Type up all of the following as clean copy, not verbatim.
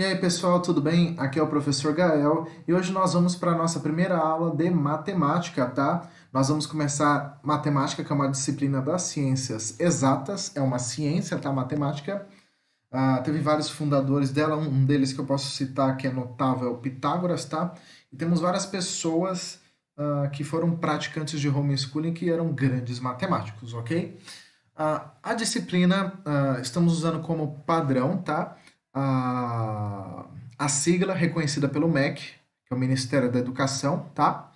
E aí, pessoal, tudo bem? Aqui é o professor Gael e hoje nós vamos para a nossa primeira aula de matemática, tá? Nós vamos começar matemática, que é uma disciplina das ciências exatas, é uma ciência, tá? Matemática. Teve vários fundadores dela, um deles que eu posso citar que é notável é o Pitágoras, tá? E temos várias pessoas que foram praticantes de homeschooling que eram grandes matemáticos, ok? A disciplina, estamos usando como padrão, tá? A, a sigla reconhecida pelo MEC, que é o Ministério da Educação, tá?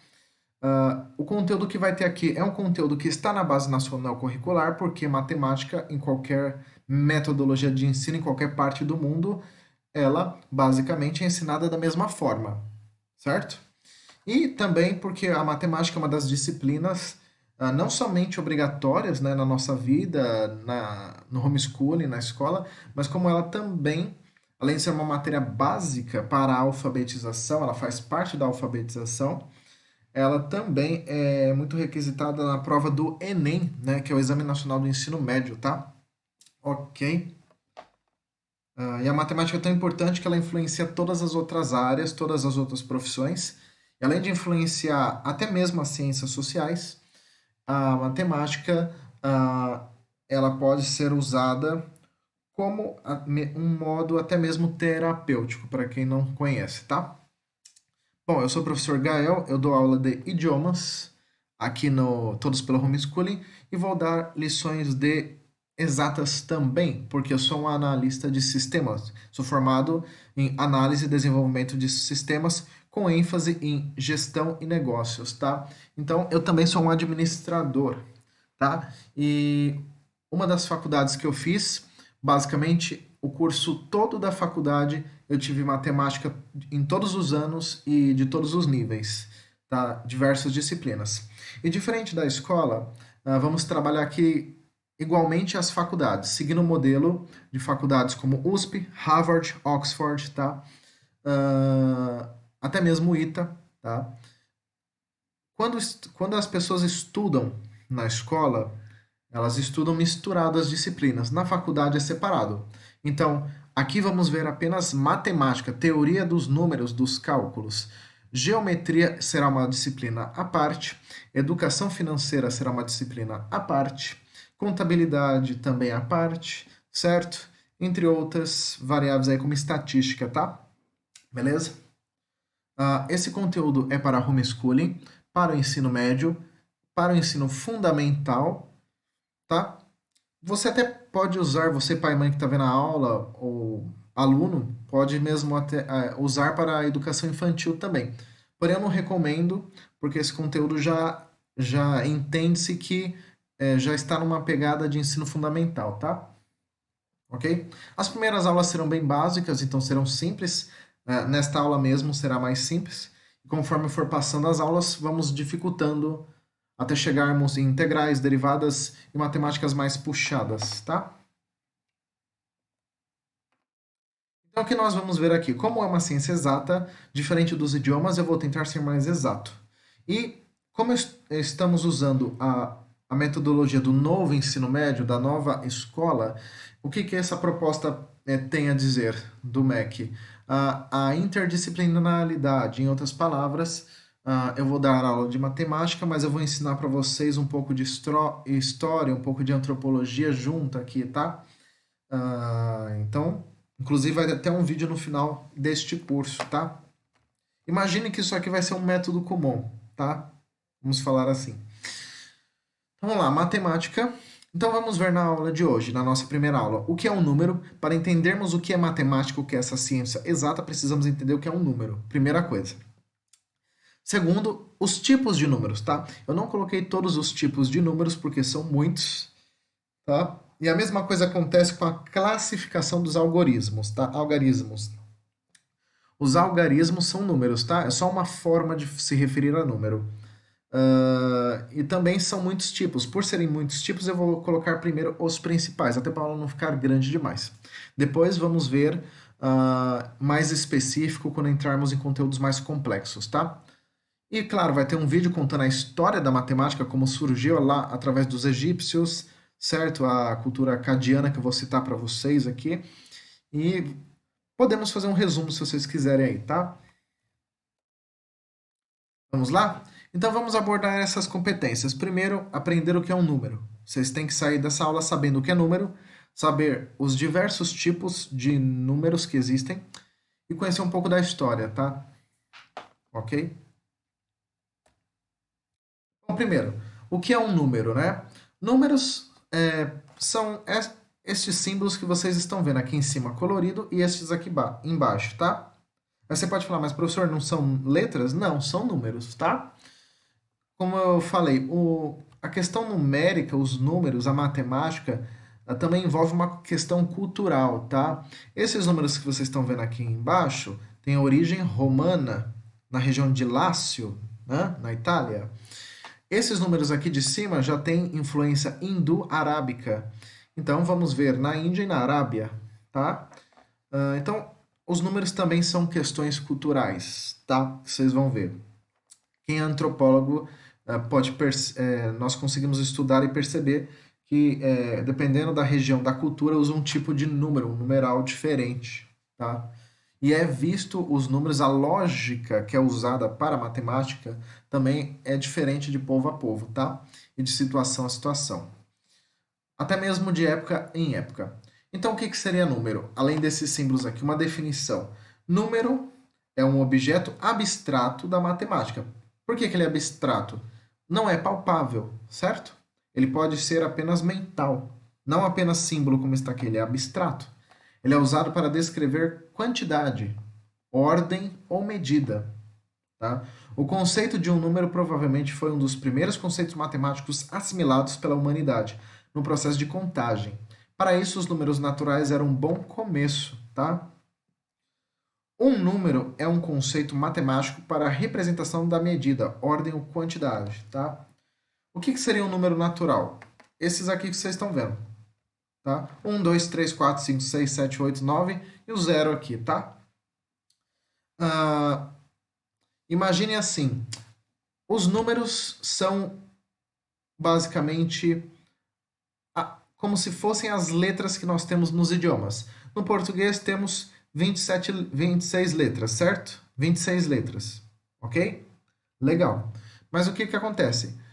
O conteúdo que vai ter aqui é um conteúdo que está na base nacional curricular, porque matemática, em qualquer metodologia de ensino, em qualquer parte do mundo, ela basicamente é ensinada da mesma forma, certo? E também porque a matemática é uma das disciplinas não somente obrigatórias, né, na nossa vida, no homeschooling, na escola, mas como ela também, além de ser uma matéria básica para a alfabetização, ela faz parte da alfabetização, ela também é muito requisitada na prova do Enem, né, que é o Exame Nacional do Ensino Médio, tá? Ok. E a matemática é tão importante que ela influencia todas as outras áreas, todas as outras profissões. E além de influenciar até mesmo as ciências sociais, a matemática ela pode ser usada como um modo até mesmo terapêutico, para quem não conhece, tá? Bom, eu sou o professor Gael, eu dou aula de idiomas aqui no Todos pelo Homeschooling e vou dar lições de exatas também, porque eu sou um analista de sistemas. Sou formado em análise e desenvolvimento de sistemas com ênfase em gestão e negócios, tá? Então, eu também sou um administrador, tá? E uma das faculdades que eu fiz, basicamente, o curso todo da faculdade, eu tive matemática em todos os anos e de todos os níveis, tá? Diversas disciplinas. E diferente da escola, vamos trabalhar aqui igualmente as faculdades, seguindo o modelo de faculdades como USP, Harvard, Oxford, tá? Até mesmo o ITA, tá? Quando as pessoas estudam na escola, elas estudam misturado as disciplinas. Na faculdade é separado. Então, aqui vamos ver apenas matemática, teoria dos números, dos cálculos. Geometria será uma disciplina à parte. Educação financeira será uma disciplina à parte. Contabilidade também à parte, certo? Entre outras variáveis aí como estatística, tá? Beleza? Esse conteúdo é para homeschooling, para o ensino médio, para o ensino fundamental, tá? Você até pode usar, você pai e mãe que está vendo a aula, ou aluno, pode mesmo até usar para a educação infantil também. Porém, eu não recomendo, porque esse conteúdo já entende-se que já está numa pegada de ensino fundamental, tá? Ok? As primeiras aulas serão bem básicas, então serão simples. Nesta aula mesmo será mais simples. E conforme for passando as aulas, vamos dificultando até chegarmos em integrais, derivadas e matemáticas mais puxadas, tá? Então, o que nós vamos ver aqui? Como é uma ciência exata, diferente dos idiomas, eu vou tentar ser mais exato. E como estamos usando a metodologia do novo ensino médio, da nova escola, o que essa proposta tem a dizer do MEC? A interdisciplinaridade, em outras palavras, eu vou dar aula de matemática, mas eu vou ensinar para vocês um pouco de história, um pouco de antropologia junto aqui, tá? Então, inclusive vai ter até um vídeo no final deste curso, tá? Imagine que isso aqui vai ser um método comum, tá? Vamos falar assim. Então, vamos lá, matemática. Então vamos ver na aula de hoje, na nossa primeira aula, o que é um número. Para entendermos o que é matemática, o que é essa ciência exata, precisamos entender o que é um número. Primeira coisa. Segundo, os tipos de números, tá? Eu não coloquei todos os tipos de números porque são muitos, tá? E a mesma coisa acontece com a classificação dos algoritmos, tá? Algarismos. Os algarismos são números, tá? É só uma forma de se referir a número. E também são muitos tipos. Por serem muitos tipos, eu vou colocar primeiro os principais, até para ela não ficar grande demais. Depois vamos ver mais específico quando entrarmos em conteúdos mais complexos, tá? E claro, vai ter um vídeo contando a história da matemática, como surgiu lá através dos egípcios, certo? A cultura acadiana que eu vou citar para vocês aqui. E Podemos fazer um resumo se vocês quiserem aí, tá? Vamos lá? Então vamos abordar essas competências. Primeiro, aprender o que é um número. Vocês têm que sair dessa aula sabendo o que é número, saber os diversos tipos de números que existem e conhecer um pouco da história, tá? Ok? Bom, primeiro, o que é um número, né? Números são estes símbolos que vocês estão vendo aqui em cima, colorido, e estes aqui embaixo, tá? Aí você pode falar, mas professor, não são letras? Não, são números, tá? Como eu falei, a questão numérica, os números, a matemática, também envolve uma questão cultural, tá? Esses números que vocês estão vendo aqui embaixo têm origem romana, na região de Lácio, né, na Itália. Esses números aqui de cima já têm influência hindu-arábica. Então, vamos ver na Índia e na Arábia, tá? Então, os números também são questões culturais, tá? Vocês vão ver. Quem é antropólogo nós conseguimos estudar e perceber que, dependendo da região, da cultura, usa um tipo de número, um numeral diferente, tá? E é visto os números, a lógica que é usada para a matemática também é diferente de povo a povo, tá? E de situação a situação. Até mesmo de época em época. Então, o que que seria número? Além desses símbolos aqui, uma definição. Número é um objeto abstrato da matemática. Por que que ele é abstrato? Não é palpável, certo? Ele pode ser apenas mental, não apenas símbolo como está aqui, ele é abstrato. Ele é usado para descrever quantidade, ordem ou medida. Tá? O conceito de um número provavelmente foi um dos primeiros conceitos matemáticos assimilados pela humanidade no processo de contagem. Para isso, os números naturais eram um bom começo. Tá? Um número é um conceito matemático para a representação da medida, ordem ou quantidade. Tá? O que seria um número natural? Esses aqui que vocês estão vendo. Tá? 1, 2, 3, 4, 5, 6, 7, 8, 9 e o zero aqui, tá? Ah, imagine assim, os números são basicamente como se fossem as letras que nós temos nos idiomas. No português temos 26 letras, certo? 26 letras, ok? Legal. Mas o que que acontece?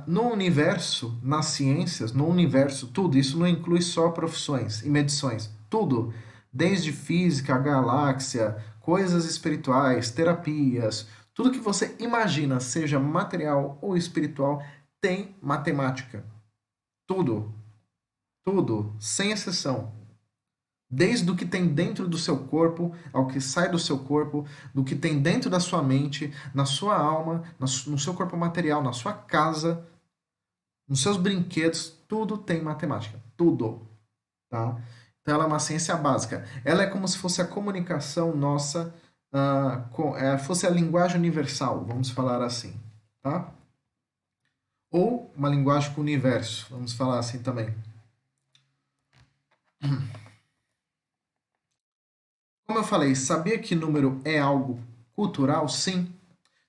No universo, nas ciências, no universo, tudo, isso não inclui só profissões e medições, tudo, desde física, galáxia, coisas espirituais, terapias, tudo que você imagina, seja material ou espiritual, tem matemática. Tudo, tudo, sem exceção. Desde o que tem dentro do seu corpo, ao que sai do seu corpo, do que tem dentro da sua mente, na sua alma, no seu corpo material, na sua casa, nos seus brinquedos, tudo tem matemática. Tudo, tá? Então ela é uma ciência básica. Ela é como se fosse a comunicação nossa, fosse a linguagem universal, vamos falar assim, tá? Ou uma linguagem com o universo, vamos falar assim também. Como eu falei, sabia que número é algo cultural? Sim.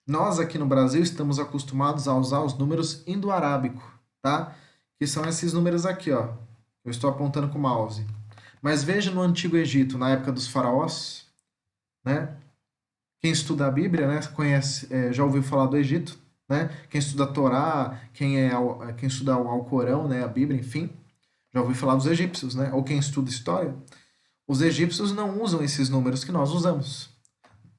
Nós aqui no Brasil estamos acostumados a usar os números indo-arábico, tá? Que são esses números aqui, ó. Eu estou apontando com o mouse. Mas veja no Antigo Egito, na época dos faraós, né? Quem estuda a Bíblia, né, conhece, já ouviu falar do Egito, né? Quem estuda a Torá, quem estuda o Alcorão, né, a Bíblia, enfim, já ouviu falar dos egípcios, né? Ou quem estuda história, os egípcios não usam esses números que nós usamos.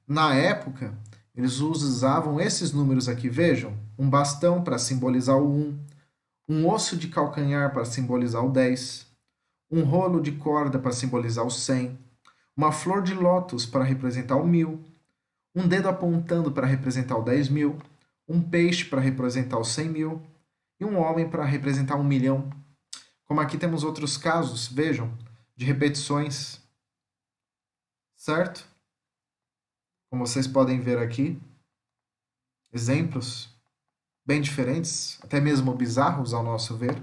Na época, eles usavam esses números aqui, vejam, um bastão para simbolizar o um osso de calcanhar para simbolizar o 10, um rolo de corda para simbolizar o 100, uma flor de lótus para representar o 1000, um dedo apontando para representar o 10.000, um peixe para representar o 100.000 e um homem para representar 1.000.000. Como aqui temos outros casos, vejam, de repetições, certo? Como vocês podem ver aqui, exemplos bem diferentes, até mesmo bizarros ao nosso ver.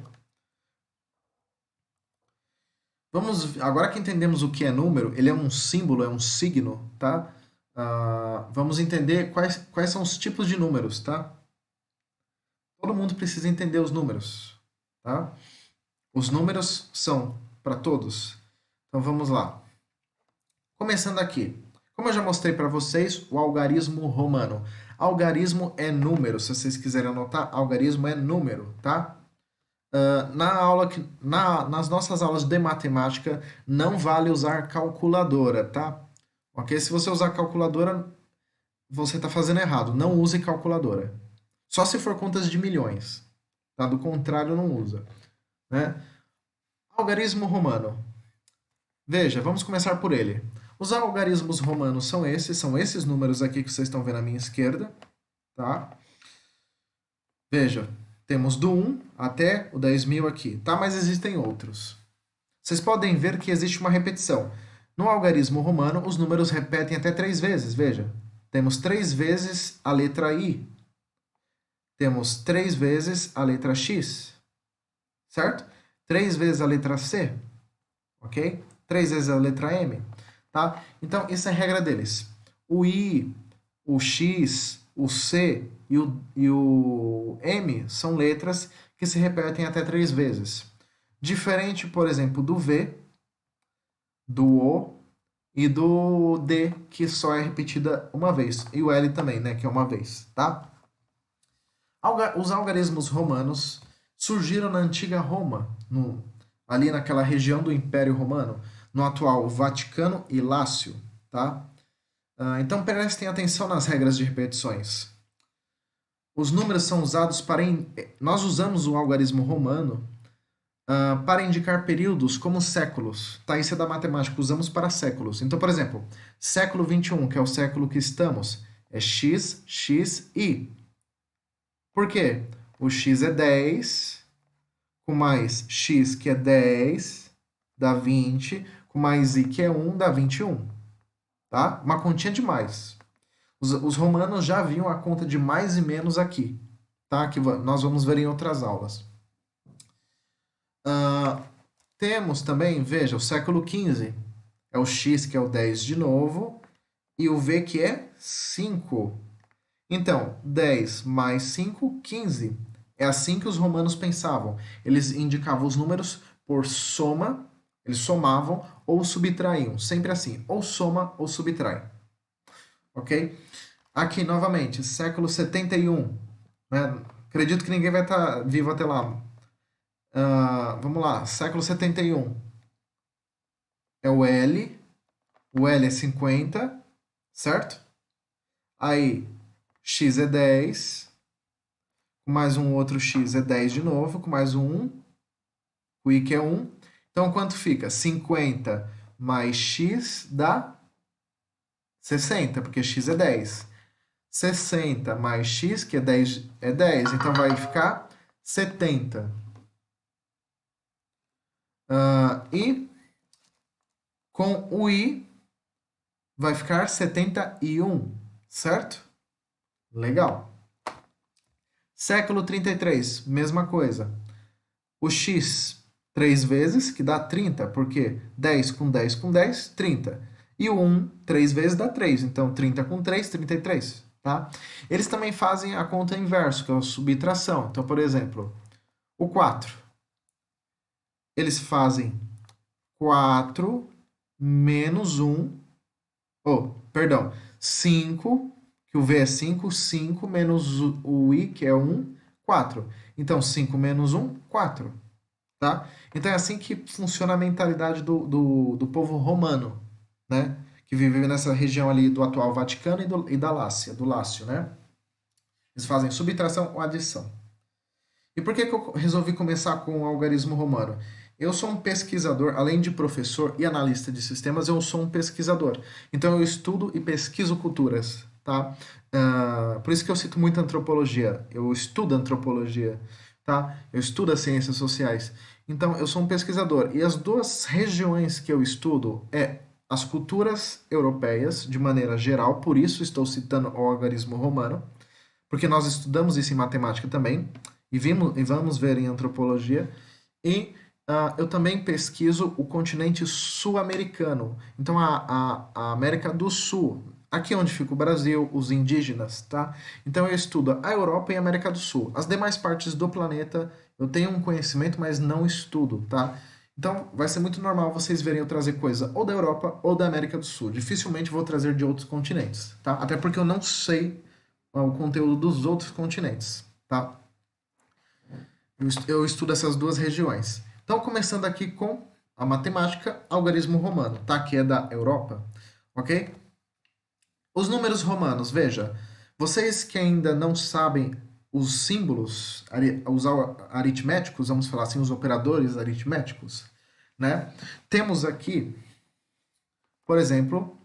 Vamos, agora que entendemos o que é número, ele é um símbolo, é um signo, tá? Vamos entender quais são os tipos de números, tá? Todo mundo precisa entender os números, tá? Os números são para todos. Então vamos lá. Começando aqui. Como eu já mostrei para vocês, o algarismo romano. Algarismo é número, se vocês quiserem anotar, algarismo é número, tá? Nas nossas aulas de matemática, não vale usar calculadora, tá? Ok? Se você usar calculadora, você está fazendo errado. Não use calculadora. Só se for contas de milhões, tá? Do contrário, não usa, né? Algarismo romano. Veja, vamos começar por ele. Os algarismos romanos são esses números aqui que vocês estão vendo à minha esquerda, tá? Veja, temos do 1 até o 10.000 aqui, tá? Mas existem outros. Vocês podem ver que existe uma repetição. No algarismo romano, os números repetem até 3 vezes, veja. Temos 3 vezes a letra I. Temos 3 vezes a letra X, certo? 3 vezes a letra C, ok? 3 vezes a letra M, tá? Então, isso é a regra deles. O I, o X, o C e o M são letras que se repetem até 3 vezes. Diferente, por exemplo, do V, do O e do D, que só é repetida uma vez. E o L também, né, que é uma vez, tá? Os algarismos romanos surgiram na antiga Roma, ali naquela região do Império Romano, no atual Vaticano e Lácio, tá? Então prestem atenção nas regras de repetições. Os números são usados Nós usamos o algarismo romano para indicar períodos como séculos, tá? Isso é da matemática, usamos para séculos. Então, por exemplo, século 21, que é o século que estamos, é X, X, I. Por quê? O X é 10, com mais X, que é 10, dá 20, com mais I, que é 1, dá 21. Tá? Uma continha de mais. Os romanos já viam a conta de mais e menos aqui, tá? Que nós vamos ver em outras aulas. Temos também, veja, o século XV. É o X, que é o 10 de novo, e o V, que é 5. Então, 10 mais 5, 15. É assim que os romanos pensavam. Eles indicavam os números por soma, eles somavam ou subtraíam. Sempre assim, ou soma ou subtrai. Ok? Aqui, novamente, século 71. Né? Acredito que ninguém vai estar vivo até lá. Vamos lá, século 71. É o L é 50, certo? Aí, X é 10, com mais um outro X é 10 de novo, com mais um 1, o I que é 1. Então, quanto fica? 50 mais X dá 60, porque X é 10. 60 mais X, que é 10, então vai ficar 70. E com o I vai ficar 71, certo? Legal. Século 33, mesma coisa. O X 3 vezes, que dá 30, porque 10 com 10 com 10, 30. E o 1, 3 vezes dá 3, então 30 com 3, 33. Tá? Eles também fazem a conta inverso, que é a subtração. Então, por exemplo, o 4. Eles fazem 4 menos 1, perdão, 5, que o V é 5, 5 menos o I, que é 1, 4. Então, 5 menos 1, 4. Tá? Então, é assim que funciona a mentalidade do povo romano, né? Que vive nessa região ali do atual Vaticano e da Lácia, do Lácio, né? Eles fazem subtração ou adição. E por que eu resolvi começar com o algarismo romano? Eu sou um pesquisador, além de professor e analista de sistemas, eu sou um pesquisador. Então eu estudo e pesquiso culturas, tá? Por isso que eu cito muito antropologia. Eu estudo antropologia, tá? Eu estudo as ciências sociais. Então eu sou um pesquisador. E as duas regiões que eu estudo é as culturas europeias, de maneira geral, por isso estou citando o algarismo romano, porque nós estudamos isso em matemática também, e vamos ver em antropologia, e eu também pesquiso o continente sul-americano, então a América do Sul, aqui onde fica o Brasil, os indígenas, tá? Então eu estudo a Europa e a América do Sul. As demais partes do planeta eu tenho um conhecimento, mas não estudo, tá? Então, vai ser muito normal vocês verem eu trazer coisa ou da Europa ou da América do Sul. Dificilmente vou trazer de outros continentes, tá? Até porque eu não sei o conteúdo dos outros continentes, tá? Eu estudo essas duas regiões. Então, começando aqui com a matemática, algarismo romano, tá? Que é da Europa, ok? Os números romanos, veja, vocês que ainda não sabem os símbolos, os aritméticos, vamos falar assim, os operadores aritméticos, né? Temos aqui, por exemplo,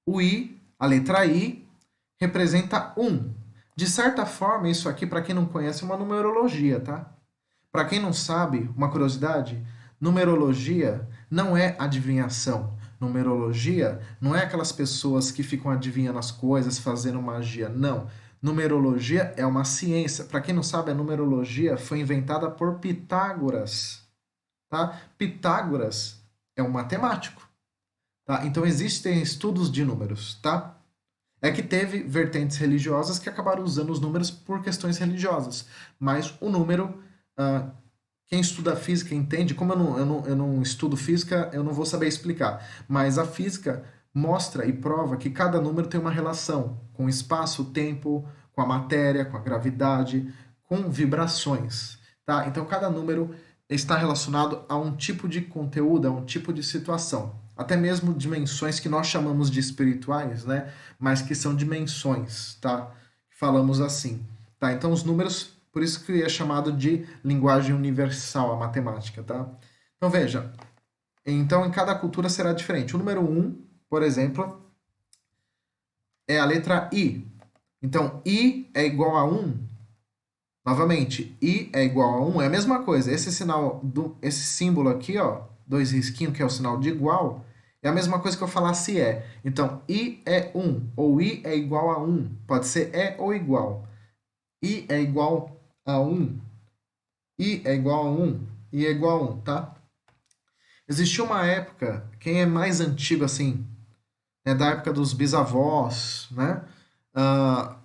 o I, a letra I, representa 1. De certa forma, isso aqui, para quem não conhece, é uma numerologia, tá? Para quem não sabe, uma curiosidade, numerologia não é adivinhação. Numerologia não é aquelas pessoas que ficam adivinhando as coisas, fazendo magia. Não. Numerologia é uma ciência. Para quem não sabe, a numerologia foi inventada por Pitágoras, tá? Pitágoras é um matemático, tá? Então existem estudos de números, tá? É que teve vertentes religiosas que acabaram usando os números por questões religiosas, mas o número, ah, quem estuda física entende, como eu não estudo física, eu não vou saber explicar, mas a física mostra e prova que cada número tem uma relação com o espaço, o tempo, com a matéria, com a gravidade, com vibrações, tá? Então cada número está relacionado a um tipo de conteúdo, a um tipo de situação. Até mesmo dimensões que nós chamamos de espirituais, né? Mas que são dimensões, tá? Falamos assim, tá? Então os números, por isso que é chamado de linguagem universal a matemática, tá? Então veja, então em cada cultura será diferente. O número um, por exemplo, é a letra I. Então I é igual a um. Novamente, I é igual a um é a mesma coisa. Esse sinal esse símbolo aqui, ó, dois risquinhos, que é o sinal de igual, é a mesma coisa que eu falasse é. Então, I é um ou I é igual a um. Pode ser é ou igual. I é igual a um. I é igual a um. I é igual a um, tá? Existiu uma época, quem é mais antigo assim, é da época dos bisavós, né? Ah,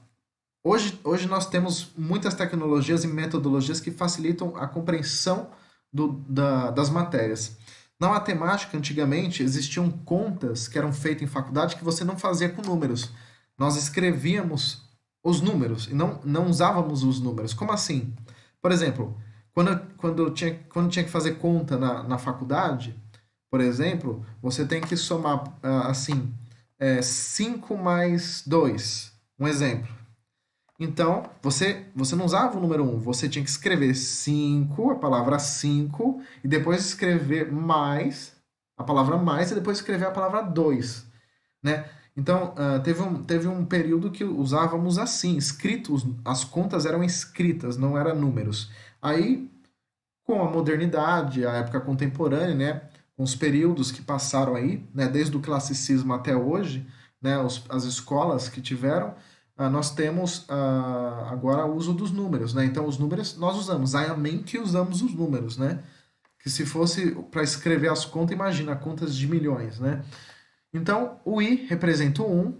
hoje nós temos muitas tecnologias e metodologias que facilitam a compreensão das matérias. Na matemática, antigamente, existiam contas que eram feitas em faculdade que você não fazia com números. Nós escrevíamos os números e não usávamos os números. Como assim? Por exemplo, quando tinha que fazer conta na faculdade, por exemplo, você tem que somar assim, 5 mais 2. Um exemplo. Então, você não usava o número um, você tinha que escrever 5, a palavra 5, e depois escrever mais, a palavra mais, e depois escrever a palavra 2, né? Então, teve um período que usávamos assim, escritos, as contas eram escritas, não eram números. Aí, com a modernidade, a época contemporânea, né, com os períodos que passaram aí, né, desde o classicismo até hoje, né, as escolas que tiveram, nós temos agora o uso dos números, né? Então, os números nós usamos, a mente usamos os números, né? Que se fosse para escrever as contas, imagina, contas de milhões, né? Então, o I representa o 1,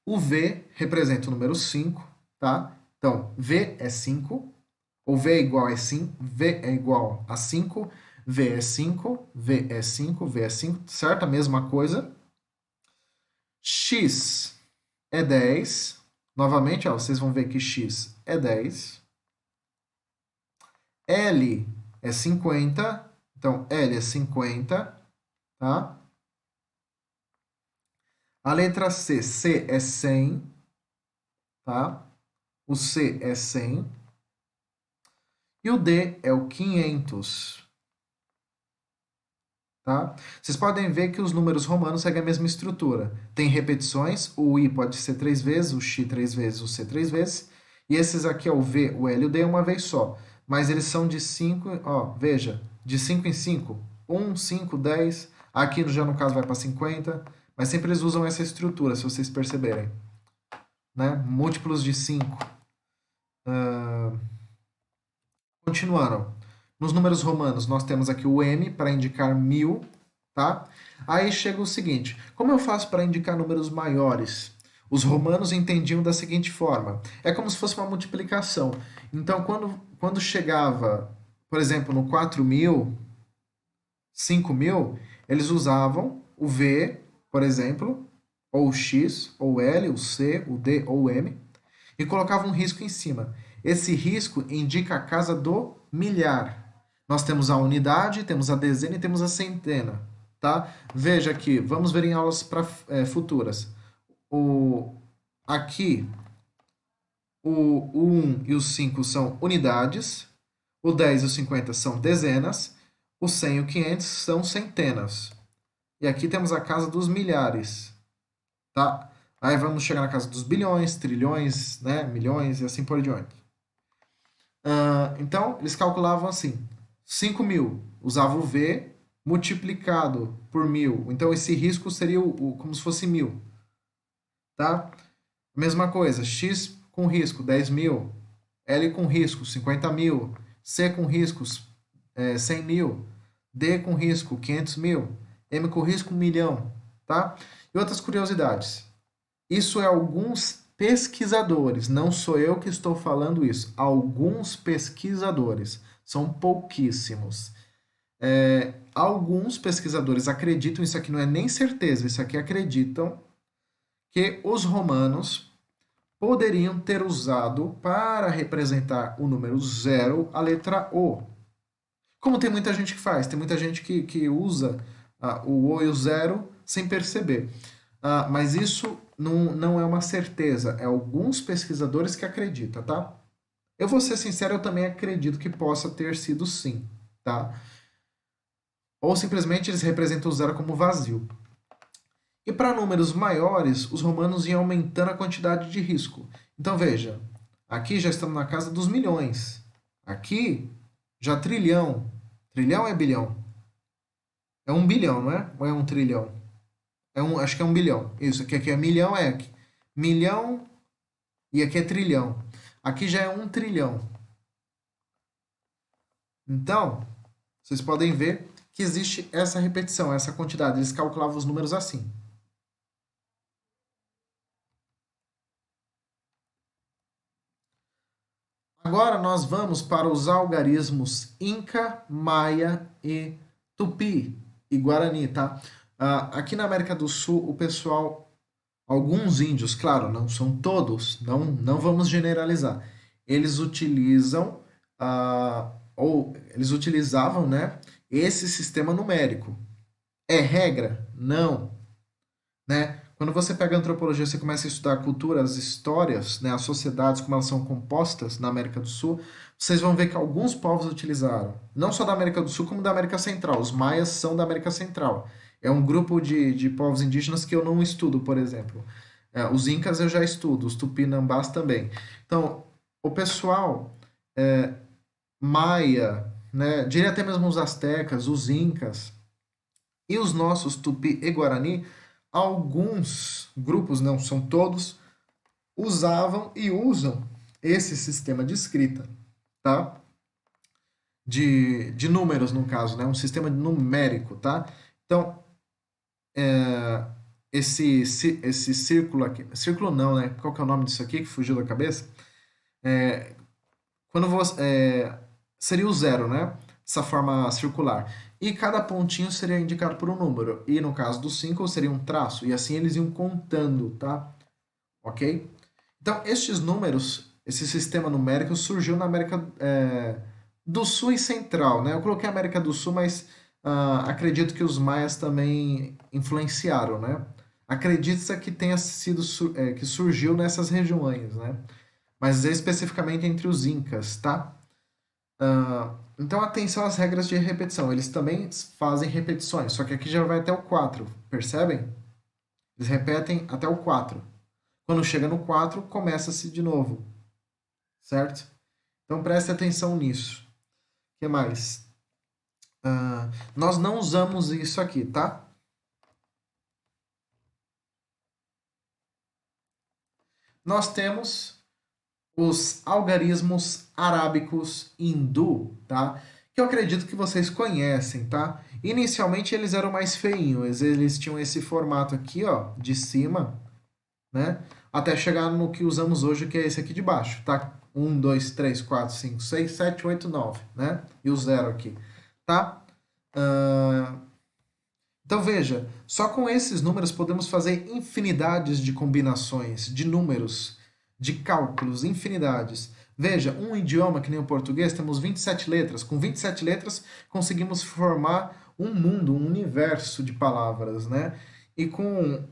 o V representa o número 5, tá? Então, V é 5, ou V é igual a 5, V é igual a 5, V é 5, V é 5, V é 5, certo? A mesma coisa. X é 10. Novamente, ó, vocês vão ver que x é 10. L é 50. Então, L é 50. Tá? A letra C, C é 100. Tá? O C é 100. E o D é o 500. Tá? Vocês podem ver que os números romanos seguem a mesma estrutura. Tem repetições, o I pode ser 3 vezes, o X 3 vezes, o C 3 vezes. E esses aqui, ó, o V, o L e o D uma vez só. Mas eles são de 5, ó, veja, de 5 em 5. 1, 5, 10. Aqui já no caso vai para 50. Mas sempre eles usam essa estrutura, se vocês perceberem. Né? Múltiplos de 5. Continuando. Nos números romanos, nós temos aqui o M para indicar 1000, tá? Aí chega o seguinte: como eu faço para indicar números maiores? Os romanos entendiam da seguinte forma: é como se fosse uma multiplicação. Então, quando chegava, por exemplo, no 4000, 5.000, eles usavam o V, por exemplo, ou o X, ou o L, o C, o D ou o M, e colocavam um risco em cima. Esse risco indica a casa do milhar. Nós temos a unidade, temos a dezena e temos a centena, tá? Veja aqui, vamos ver em aulas futuras. Aqui, o 1 e o 5 são unidades, o 10 e o 50 são dezenas, o 100 e o 500 são centenas. E aqui temos a casa dos milhares, tá? Aí vamos chegar na casa dos bilhões, trilhões, né, milhões e assim por diante. Então, eles calculavam assim: 5.000 usava o V multiplicado por 1.000. Então, esse risco seria como se fosse 1.000, tá? Mesma coisa, X com risco 10.000, L com risco 50.000, C com riscos 100.000, D com risco 500.000, M com risco 1.000.000, tá? E outras curiosidades. Isso é alguns pesquisadores, não sou eu que estou falando isso. Alguns pesquisadores, são pouquíssimos. Alguns pesquisadores acreditam, isso aqui não é nem certeza, isso aqui acreditam que os romanos poderiam ter usado para representar o número zero a letra O. Como tem muita gente que faz, tem muita gente que usa o O e o zero sem perceber. Mas isso não é uma certeza, é alguns pesquisadores que acreditam, tá? Eu vou ser sincero, eu também acredito que possa ter sido sim, tá? Ou simplesmente eles representam o zero como vazio. E para números maiores, os romanos iam aumentando a quantidade de risco. Então veja, aqui já estamos na casa dos milhões. Aqui já trilhão. Trilhão é bilhão? É 1 bilhão, não é? Ou é 1 trilhão? Acho que é 1 bilhão. Isso, aqui é milhão, milhão e aqui é trilhão. Aqui já é 1 trilhão. Então, vocês podem ver que existe essa repetição, essa quantidade. Eles calculavam os números assim. Agora nós vamos para os algarismos Inca, Maia e Tupi e Guarani, tá? Aqui na América do Sul, o pessoal, alguns índios, claro, não são todos, não vamos generalizar, eles utilizam, ou eles utilizavam, né, esse sistema numérico. É regra? Não, né? Quando você pega a antropologia, você começa a estudar a cultura, as histórias, né, as sociedades, como elas são compostas na América do Sul, vocês vão ver que alguns povos utilizaram, não só da América do Sul, como da América Central. Os maias são da América Central. É um grupo de povos indígenas que eu não estudo, por exemplo. Os incas eu já estudo, os tupinambás também. Então, o pessoal maia, né, diria até mesmo os astecas, os incas, e os nossos Tupi e Guarani, alguns grupos, não são todos, usavam e usam esse sistema de escrita, tá? De números, no caso, né? Um sistema numérico, tá? Então, esse círculo aqui, círculo não, né? Qual que é o nome disso aqui que fugiu da cabeça? Quando você, seria o zero, né? Essa forma circular. E cada pontinho seria indicado por um número. E no caso do 5 seria um traço. E assim eles iam contando, tá? Ok? Então, estes números, esse sistema numérico surgiu na América do Sul e Central, né? Eu coloquei América do Sul, mas acredito que os maias também influenciaram, né? Acredita que tenha sido que surgiu nessas regiões, né? Mas especificamente entre os incas, tá? Então, atenção às regras de repetição. Eles também fazem repetições, só que aqui já vai até o 4, percebem? Eles repetem até o 4. Quando chega no 4, começa-se de novo, certo? Então, preste atenção nisso. O que mais? Nós não usamos isso aqui, tá? Nós temos os algarismos arábicos hindu, tá? Que eu acredito que vocês conhecem, tá? Inicialmente eles eram mais feinhos, eles tinham esse formato aqui, ó, de cima, né? Até chegar no que usamos hoje, que é esse aqui de baixo, tá? 2, 3, 4, 5, 6, 7, 8, 9, né? E o zero aqui, tá? Então veja, só com esses números podemos fazer infinidades de combinações, de números, de cálculos, infinidades. Veja, um idioma que nem o português, temos 27 letras. Com 27 letras conseguimos formar um mundo, um universo de palavras, né? E com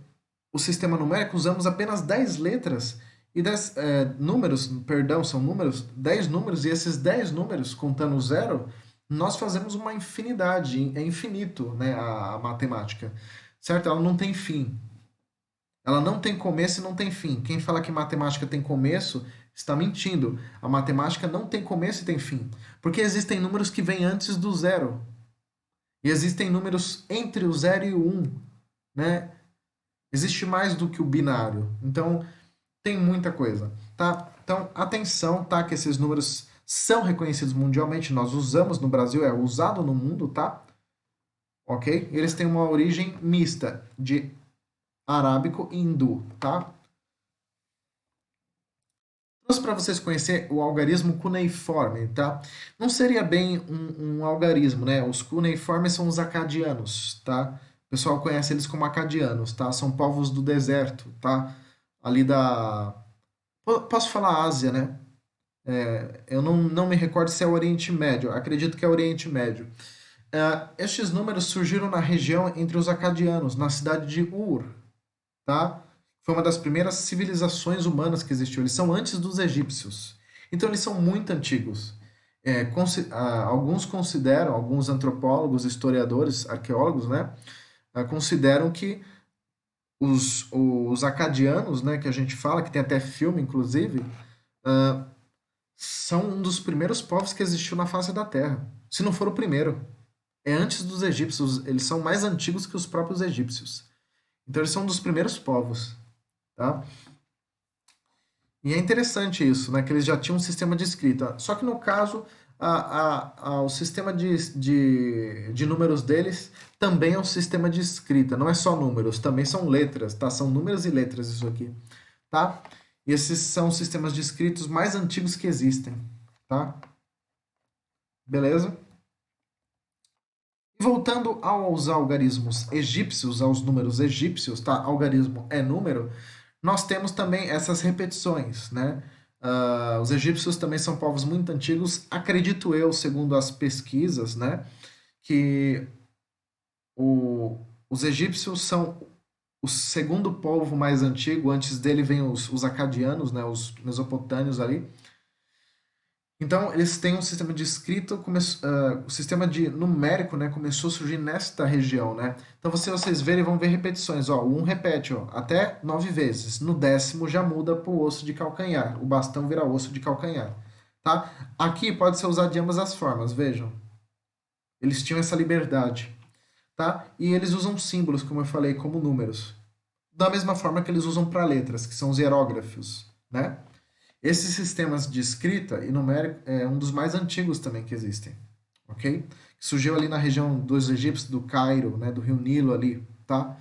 o sistema numérico usamos apenas 10 letras e 10 números, perdão, são números, 10 números, e esses 10 números, contando o zero, nós fazemos uma infinidade, é infinito, né, a matemática, certo? Ela não tem fim. Ela não tem começo e não tem fim. Quem fala que matemática tem começo está mentindo. A matemática não tem começo e tem fim. Porque existem números que vêm antes do zero. E existem números entre o zero e o um, né? Existe mais do que o binário. Então, tem muita coisa, tá? Então, atenção, tá? Que esses números são reconhecidos mundialmente, nós usamos no Brasil, é usado no mundo, tá? Ok? Eles têm uma origem mista de arábico e hindu, tá? Trouxe para vocês conhecer o algarismo cuneiforme, tá? Não seria bem um algarismo, né? Os cuneiformes são os acadianos, tá? O pessoal conhece eles como acadianos, tá? São povos do deserto, tá? Ali da... Posso falar Ásia, né? Eu não me recordo se é o Oriente Médio, acredito que é o Oriente Médio. Estes números surgiram na região entre os acadianos, na cidade de Ur, tá? Foi uma das primeiras civilizações humanas que existiu. Eles são antes dos egípcios. Então, eles são muito antigos. Alguns consideram, alguns antropólogos, historiadores, arqueólogos, né? Consideram que os acadianos, né, que a gente fala, que tem até filme, inclusive, são um dos primeiros povos que existiu na face da Terra. Se não for o primeiro. É antes dos egípcios. Eles são mais antigos que os próprios egípcios. Então, eles são um dos primeiros povos. Tá? E é interessante isso, né? Que eles já tinham um sistema de escrita. Só que no caso, o sistema de números deles também é um sistema de escrita. Não é só números, também são letras, tá? São números e letras isso aqui, tá? E esses são os sistemas de escritos mais antigos que existem, tá? Beleza? E voltando aos algarismos egípcios, aos números egípcios, tá? Algarismo é número. Nós temos também essas repetições, né? Os egípcios também são povos muito antigos, acredito eu, segundo as pesquisas, né? Que os egípcios são o segundo povo mais antigo, antes dele vem os acadianos, né? Os mesopotâmios ali. Então, eles têm um sistema de escrita, o sistema de numérico, né, começou a surgir nesta região, né? Então, vocês verem, vão ver repetições, ó, o 1 repete, ó, até 9 vezes. No 10º já muda para o osso de calcanhar, o bastão vira osso de calcanhar, tá? Aqui pode ser usado de ambas as formas, vejam. Eles tinham essa liberdade, tá? E eles usam símbolos, como eu falei, como números. Da mesma forma que eles usam para letras, que são os hierógrafos, né? Esses sistemas de escrita e numérico é um dos mais antigos também que existem, ok? Surgiu ali na região dos egípcios, do Cairo, né, do Rio Nilo ali, tá?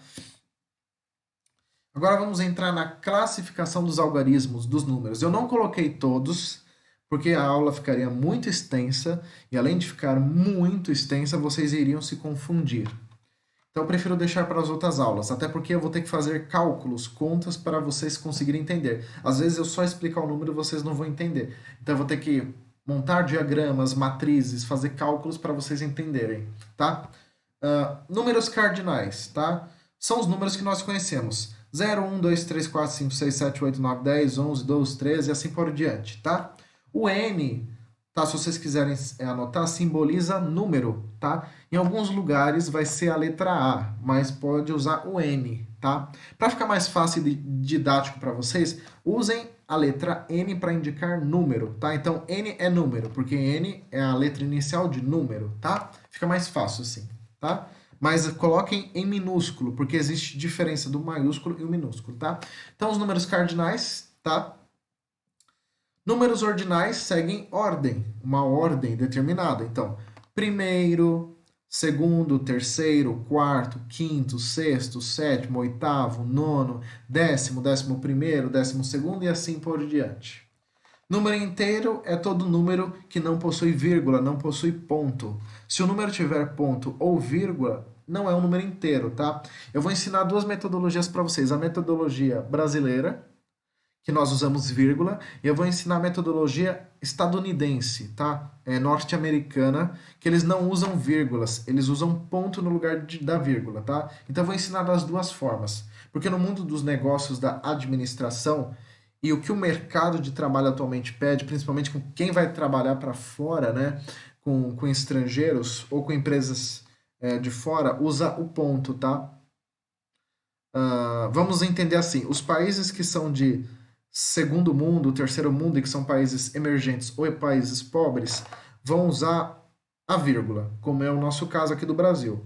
Agora vamos entrar na classificação dos algarismos, dos números. Eu não coloquei todos, porque a aula ficaria muito extensa, e além de ficar muito extensa, vocês iriam se confundir. Então eu prefiro deixar para as outras aulas, até porque eu vou ter que fazer cálculos, contas para vocês conseguirem entender. Às vezes eu só explicar o número e vocês não vão entender. Então eu vou ter que montar diagramas, matrizes, fazer cálculos para vocês entenderem, tá? Números cardinais, tá? São os números que nós conhecemos. 0, 1, 2, 3, 4, 5, 6, 7, 8, 9, 10, 11, 12, 13 e assim por diante, tá? O N, tá? Se vocês quiserem anotar, simboliza número, tá? Em alguns lugares vai ser a letra A, mas pode usar o N, tá? Para ficar mais fácil e didático para vocês, usem a letra N para indicar número, tá? Então, N é número, porque N é a letra inicial de número, tá? Fica mais fácil assim, tá? Mas coloquem em minúsculo, porque existe diferença do maiúsculo e o minúsculo, tá? Então, os números cardinais, tá? Números ordinais seguem ordem, uma ordem determinada. Então, primeiro, segundo, terceiro, quarto, quinto, sexto, sétimo, oitavo, nono, décimo, 11º, 12º e assim por diante. Número inteiro é todo número que não possui vírgula, não possui ponto. Se o número tiver ponto ou vírgula, não é um número inteiro, tá? Eu vou ensinar duas metodologias para vocês. A metodologia brasileira, que nós usamos vírgula, e eu vou ensinar a metodologia estadunidense, tá? Norte-americana, que eles não usam vírgulas, eles usam ponto no lugar da vírgula, tá? Então eu vou ensinar das duas formas, porque no mundo dos negócios da administração e o que o mercado de trabalho atualmente pede, principalmente com quem vai trabalhar para fora, né? Com estrangeiros ou com empresas de fora, usa o ponto, tá? Vamos entender assim, os países que são de segundo mundo, terceiro mundo, e que são países emergentes ou países pobres, vão usar a vírgula, como é o nosso caso aqui do Brasil,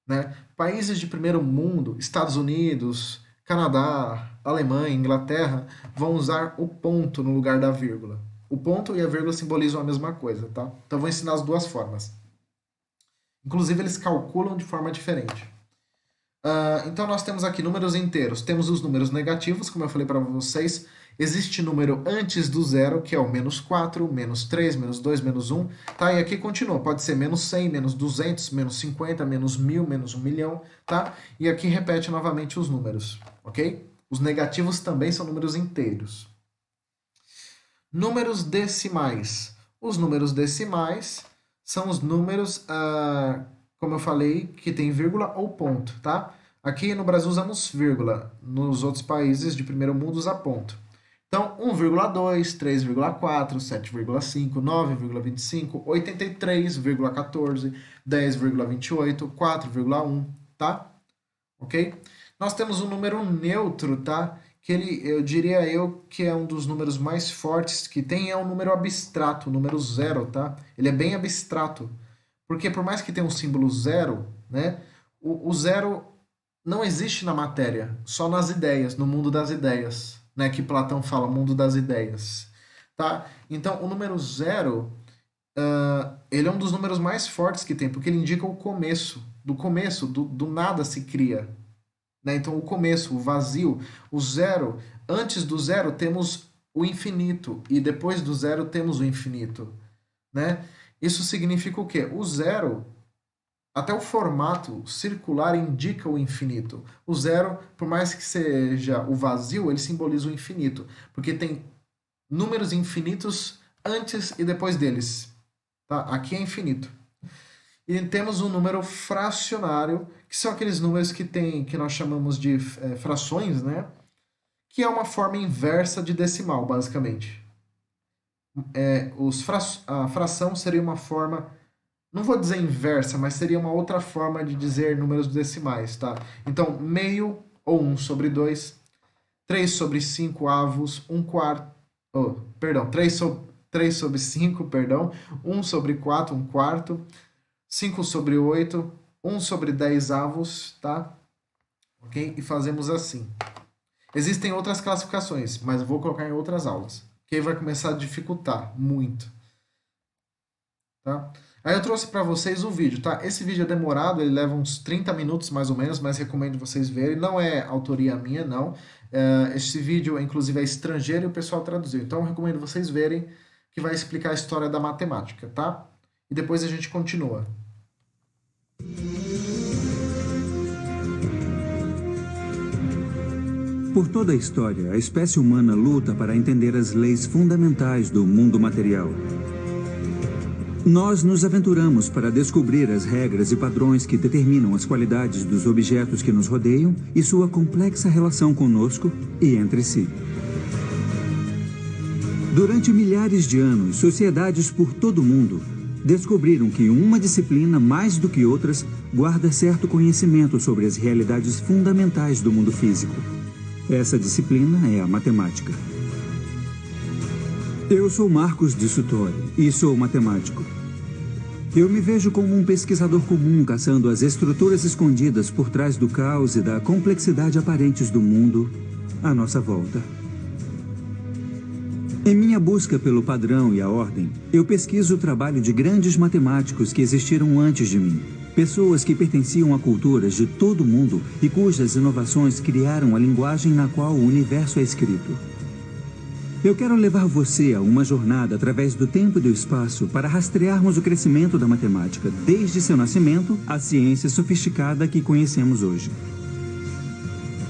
né? Países de primeiro mundo, Estados Unidos, Canadá, Alemanha, Inglaterra, vão usar o ponto no lugar da vírgula. O ponto e a vírgula simbolizam a mesma coisa, tá? Então eu vou ensinar as duas formas. Inclusive eles calculam de forma diferente. Então nós temos aqui números inteiros. Temos os números negativos, como eu falei para vocês. Existe número antes do zero, que é o menos 4, menos 3, menos 2, menos 1. Tá? E aqui continua. Pode ser menos 100, menos 200, menos 50, menos 1000, menos 1 milhão. Tá? E aqui repete novamente os números. Ok? Os negativos também são números inteiros. Números decimais. Os números decimais são os números, como eu falei, que tem vírgula ou ponto, tá? Aqui no Brasil usamos vírgula, nos outros países de primeiro mundo usa ponto. Então, 1,2, 3,4, 7,5, 9,25, 83,14, 10,28, 4,1, tá? Ok? Nós temos um número neutro, tá? Que ele, eu diria que é um dos números mais fortes que tem, é um número abstrato, o número zero, tá? Ele é bem abstrato, porque por mais que tenha um símbolo zero, né? O zero não existe na matéria, só nas ideias, no mundo das ideias, né? Que Platão fala, mundo das ideias, tá? Então, o número zero, ele é um dos números mais fortes que tem, porque ele indica o começo, do nada se cria, né? Então, o começo, o vazio, o zero. Antes do zero temos o infinito e depois do zero temos o infinito, né? Isso significa o quê? O zero, até o formato circular indica o infinito. O zero, por mais que seja o vazio, ele simboliza o infinito, porque tem números infinitos antes e depois deles, tá? Aqui é infinito. E temos um número fracionário, que são aqueles números que nós chamamos de frações, né? Que é uma forma inversa de decimal, basicamente. A fração seria uma forma, não vou dizer inversa, mas seria uma outra forma de dizer números decimais, tá? Então, meio ou 1 sobre 2, 3 sobre 5 avos, 1 quarto, perdão, 3 sobre 5, perdão, 1 sobre 4, 1 quarto, 5 sobre 8, 1 sobre 10 avos, tá? Ok? E fazemos assim. Existem outras classificações, mas eu vou colocar em outras aulas, que aí vai começar a dificultar muito, tá? Aí eu trouxe para vocês o vídeo, tá? Esse vídeo é demorado, ele leva uns 30 minutos mais ou menos, mas recomendo vocês verem. Não é autoria minha, não. Esse vídeo, inclusive, é estrangeiro e o pessoal traduziu. Então, eu recomendo vocês verem, que vai explicar a história da matemática, tá? E depois a gente continua. Por toda a história, a espécie humana luta para entender as leis fundamentais do mundo material. Nós nos aventuramos para descobrir as regras e padrões que determinam as qualidades dos objetos que nos rodeiam e sua complexa relação conosco e entre si. Durante milhares de anos, sociedades por todo o mundo descobriram que uma disciplina, mais do que outras, guarda certo conhecimento sobre as realidades fundamentais do mundo físico. Essa disciplina é a matemática. Eu sou Marcos de Suttori e sou matemático. Eu me vejo como um pesquisador comum caçando as estruturas escondidas por trás do caos e da complexidade aparentes do mundo à nossa volta. Em minha busca pelo padrão e a ordem, eu pesquiso o trabalho de grandes matemáticos que existiram antes de mim. Pessoas que pertenciam a culturas de todo o mundo e cujas inovações criaram a linguagem na qual o universo é escrito. Eu quero levar você a uma jornada através do tempo e do espaço para rastrearmos o crescimento da matemática, desde seu nascimento à ciência sofisticada que conhecemos hoje.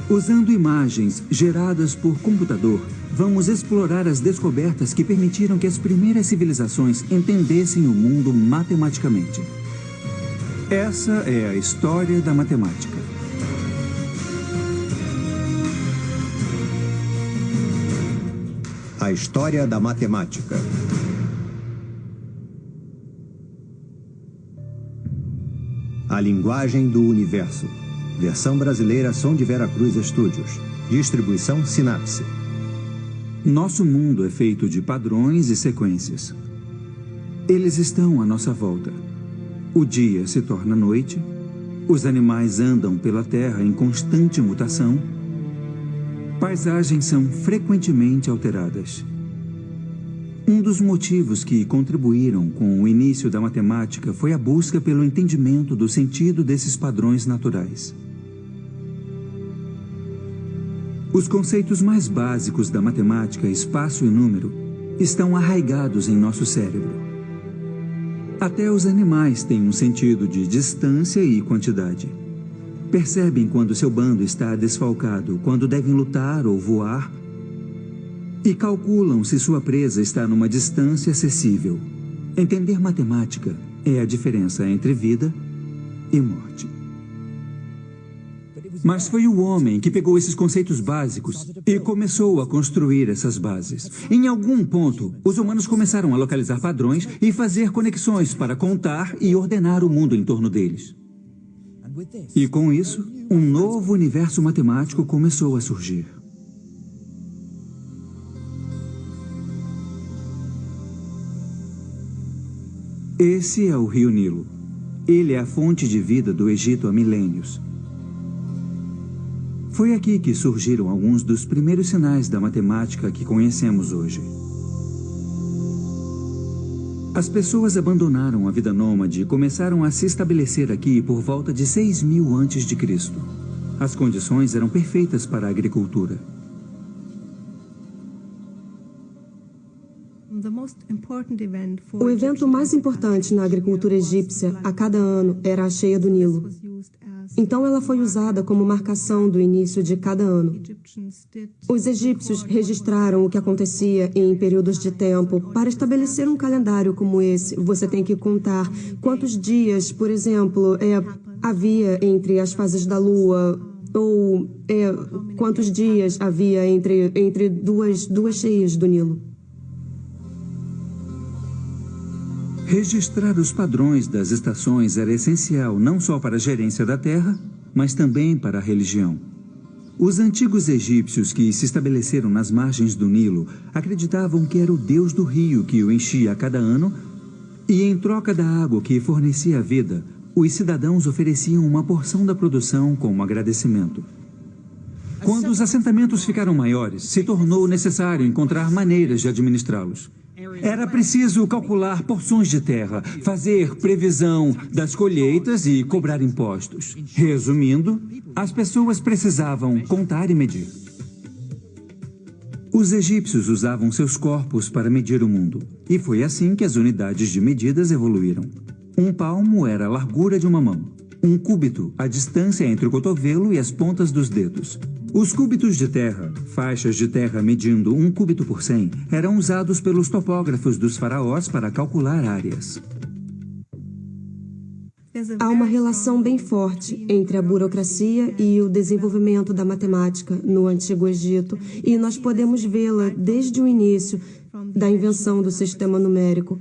Usando imagens geradas por computador, vamos explorar as descobertas que permitiram que as primeiras civilizações entendessem o mundo matematicamente. Essa é a história da matemática. A história da matemática. A linguagem do universo. Versão brasileira Som de Vera Cruz Studios. Distribuição Sinapse. Nosso mundo é feito de padrões e sequências. Eles estão à nossa volta. O dia se torna noite, os animais andam pela Terra em constante mutação, paisagens são frequentemente alteradas. Um dos motivos que contribuíram com o início da matemática foi a busca pelo entendimento do sentido desses padrões naturais. Os conceitos mais básicos da matemática, espaço e número, estão arraigados em nosso cérebro. Até os animais têm um sentido de distância e quantidade. Percebem quando seu bando está desfalcado, quando devem lutar ou voar, e calculam se sua presa está numa distância acessível. Entender matemática é a diferença entre vida e morte. Mas foi o homem que pegou esses conceitos básicos e começou a construir essas bases. Em algum ponto, os humanos começaram a localizar padrões e fazer conexões para contar e ordenar o mundo em torno deles. E com isso, um novo universo matemático começou a surgir. Esse é o Rio Nilo. Ele é a fonte de vida do Egito há milênios. Foi aqui que surgiram alguns dos primeiros sinais da matemática que conhecemos hoje. As pessoas abandonaram a vida nômade e começaram a se estabelecer aqui por volta de 6.000 a.C. As condições eram perfeitas para a agricultura. O evento mais importante na agricultura egípcia a cada ano era a cheia do Nilo. Então ela foi usada como marcação do início de cada ano. Os egípcios registraram o que acontecia em períodos de tempo. Para estabelecer um calendário como esse, você tem que contar quantos dias, por exemplo, havia entre as fases da lua, ou quantos dias havia entre duas cheias do Nilo. Registrar os padrões das estações era essencial não só para a gerência da terra, mas também para a religião. Os antigos egípcios que se estabeleceram nas margens do Nilo acreditavam que era o deus do rio que o enchia a cada ano e, em troca da água que fornecia a vida, os cidadãos ofereciam uma porção da produção como agradecimento. Quando os assentamentos ficaram maiores, se tornou necessário encontrar maneiras de administrá-los. Era preciso calcular porções de terra, fazer previsão das colheitas e cobrar impostos. Resumindo, as pessoas precisavam contar e medir. Os egípcios usavam seus corpos para medir o mundo. E foi assim que as unidades de medidas evoluíram. Um palmo era a largura de uma mão. Um cúbito, a distância entre o cotovelo e as pontas dos dedos. Os cúbitos de terra, faixas de terra medindo 1 cúbito por 100, eram usados pelos topógrafos dos faraós para calcular áreas. Há uma relação bem forte entre a burocracia e o desenvolvimento da matemática no Antigo Egito, e nós podemos vê-la desde o início da invenção do sistema numérico.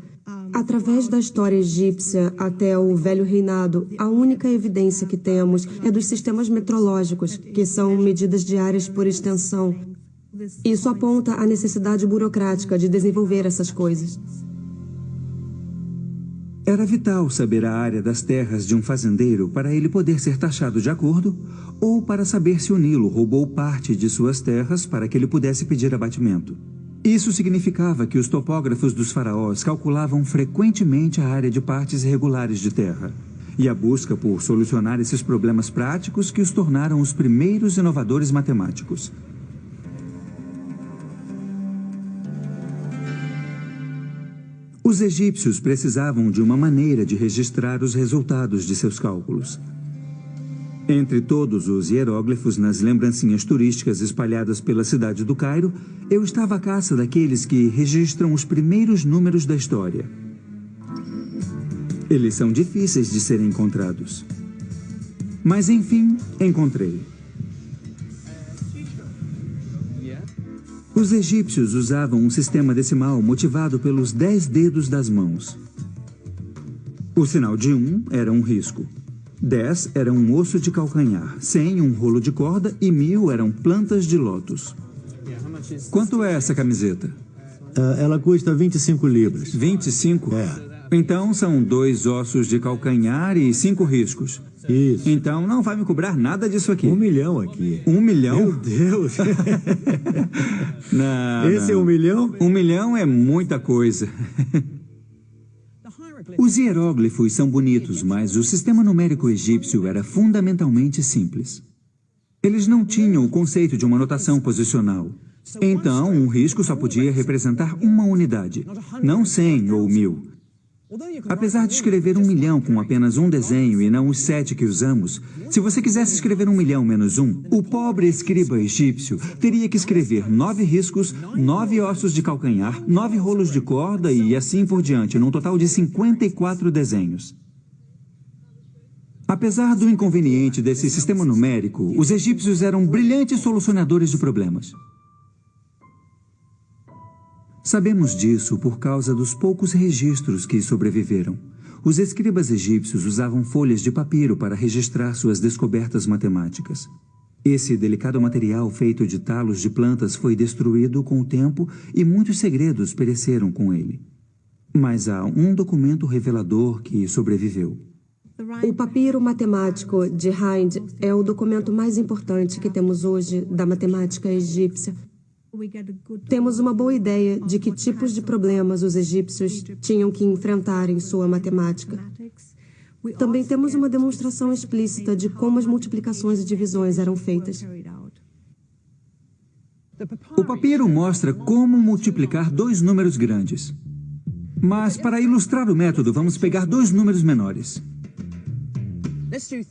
Através da história egípcia até o Velho Reinado, a única evidência que temos é dos sistemas metrológicos, que são medidas diárias por extensão. Isso aponta a necessidade burocrática de desenvolver essas coisas. Era vital saber a área das terras de um fazendeiro para ele poder ser taxado de acordo, ou para saber se o Nilo roubou parte de suas terras para que ele pudesse pedir abatimento. Isso significava que os topógrafos dos faraós calculavam frequentemente a área de partes irregulares de terra, e a busca por solucionar esses problemas práticos que os tornaram os primeiros inovadores matemáticos. Os egípcios precisavam de uma maneira de registrar os resultados de seus cálculos. Entre todos os hieróglifos nas lembrancinhas turísticas espalhadas pela cidade do Cairo, eu estava à caça daqueles que registram os primeiros números da história. Eles são difíceis de serem encontrados. Mas, enfim, encontrei. Os egípcios usavam um sistema decimal motivado pelos 10 dedos das mãos. O sinal de 1 era um risco. 10 era um osso de calcanhar, 100 um rolo de corda e 1000 eram plantas de lótus. Quanto é essa camiseta? Ela custa 25 libras. 25? É. Então são 2 ossos de calcanhar e 5 riscos. Isso. Então não vai me cobrar nada disso aqui. 1 milhão aqui. 1 milhão? Meu Deus. Não, Esse não. é 1 milhão? 1 milhão é muita coisa. Os hieróglifos são bonitos, mas o sistema numérico egípcio era fundamentalmente simples. Eles não tinham o conceito de uma notação posicional. Então, um risco só podia representar uma unidade, não 100 ou 1000. Apesar de escrever 1 milhão com apenas um desenho e não os 7 que usamos, se você quisesse escrever 1 milhão menos 1, o pobre escriba egípcio teria que escrever 9 riscos, 9 ossos de calcanhar, 9 rolos de corda e assim por diante, num total de 54 desenhos. Apesar do inconveniente desse sistema numérico, os egípcios eram brilhantes solucionadores de problemas. Sabemos disso por causa dos poucos registros que sobreviveram. Os escribas egípcios usavam folhas de papiro para registrar suas descobertas matemáticas. Esse delicado material feito de talos de plantas foi destruído com o tempo e muitos segredos pereceram com ele. Mas há um documento revelador que sobreviveu. O papiro matemático de Hind é o documento mais importante que temos hoje da matemática egípcia. Temos uma boa ideia de que tipos de problemas os egípcios tinham que enfrentar em sua matemática. Também temos uma demonstração explícita de como as multiplicações e divisões eram feitas. O papiro mostra como multiplicar 2 números grandes. Mas, para ilustrar o método, vamos pegar 2 números menores.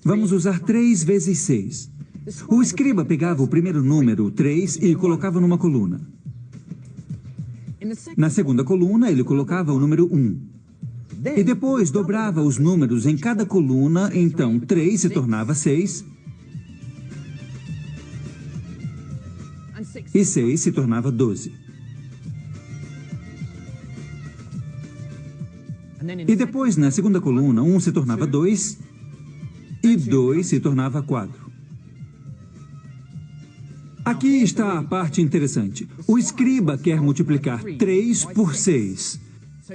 Vamos usar 3 vezes 6. O escriba pegava o primeiro número, 3, e colocava numa coluna. Na segunda coluna, ele colocava o número 1. E depois dobrava os números em cada coluna, então 3 se tornava 6. E 6 se tornava 12. E depois, na segunda coluna, 1 se tornava 2 e 2 se tornava 4. Aqui está a parte interessante. O escriba quer multiplicar 3 por 6.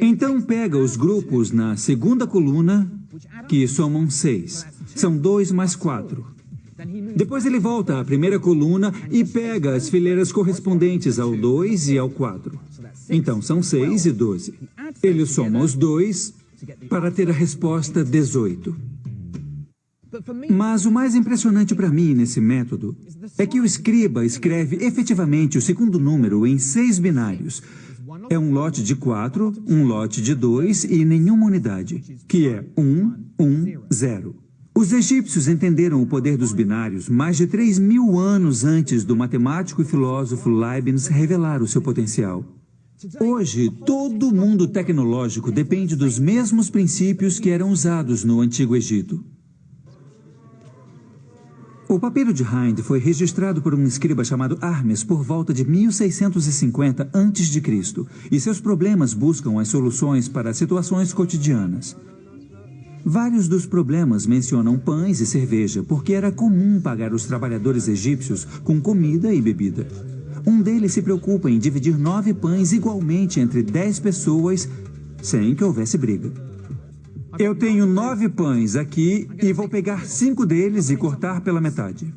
Então pega os grupos na segunda coluna, que somam 6. São 2 mais 4. Depois ele volta à primeira coluna e pega as fileiras correspondentes ao 2 e ao 4. Então são 6 e 12. Ele soma os 2 para ter a resposta 18. Mas o mais impressionante para mim nesse método é que o escriba escreve efetivamente o segundo número em 6 binários. É um lote de 4, um lote de 2 e nenhuma unidade, que é 1, 1, 0. Os egípcios entenderam o poder dos binários mais de 3.000 anos antes do matemático e filósofo Leibniz revelar o seu potencial. Hoje, todo o mundo tecnológico depende dos mesmos princípios que eram usados no Antigo Egito. O papiro de Hind foi registrado por um escriba chamado Hermes por volta de 1650 a.C., e seus problemas buscam as soluções para situações cotidianas. Vários dos problemas mencionam pães e cerveja, porque era comum pagar os trabalhadores egípcios com comida e bebida. Um deles se preocupa em dividir 9 pães igualmente entre 10 pessoas, sem que houvesse briga. Eu tenho 9 pães aqui e vou pegar 5 deles e cortar pela metade.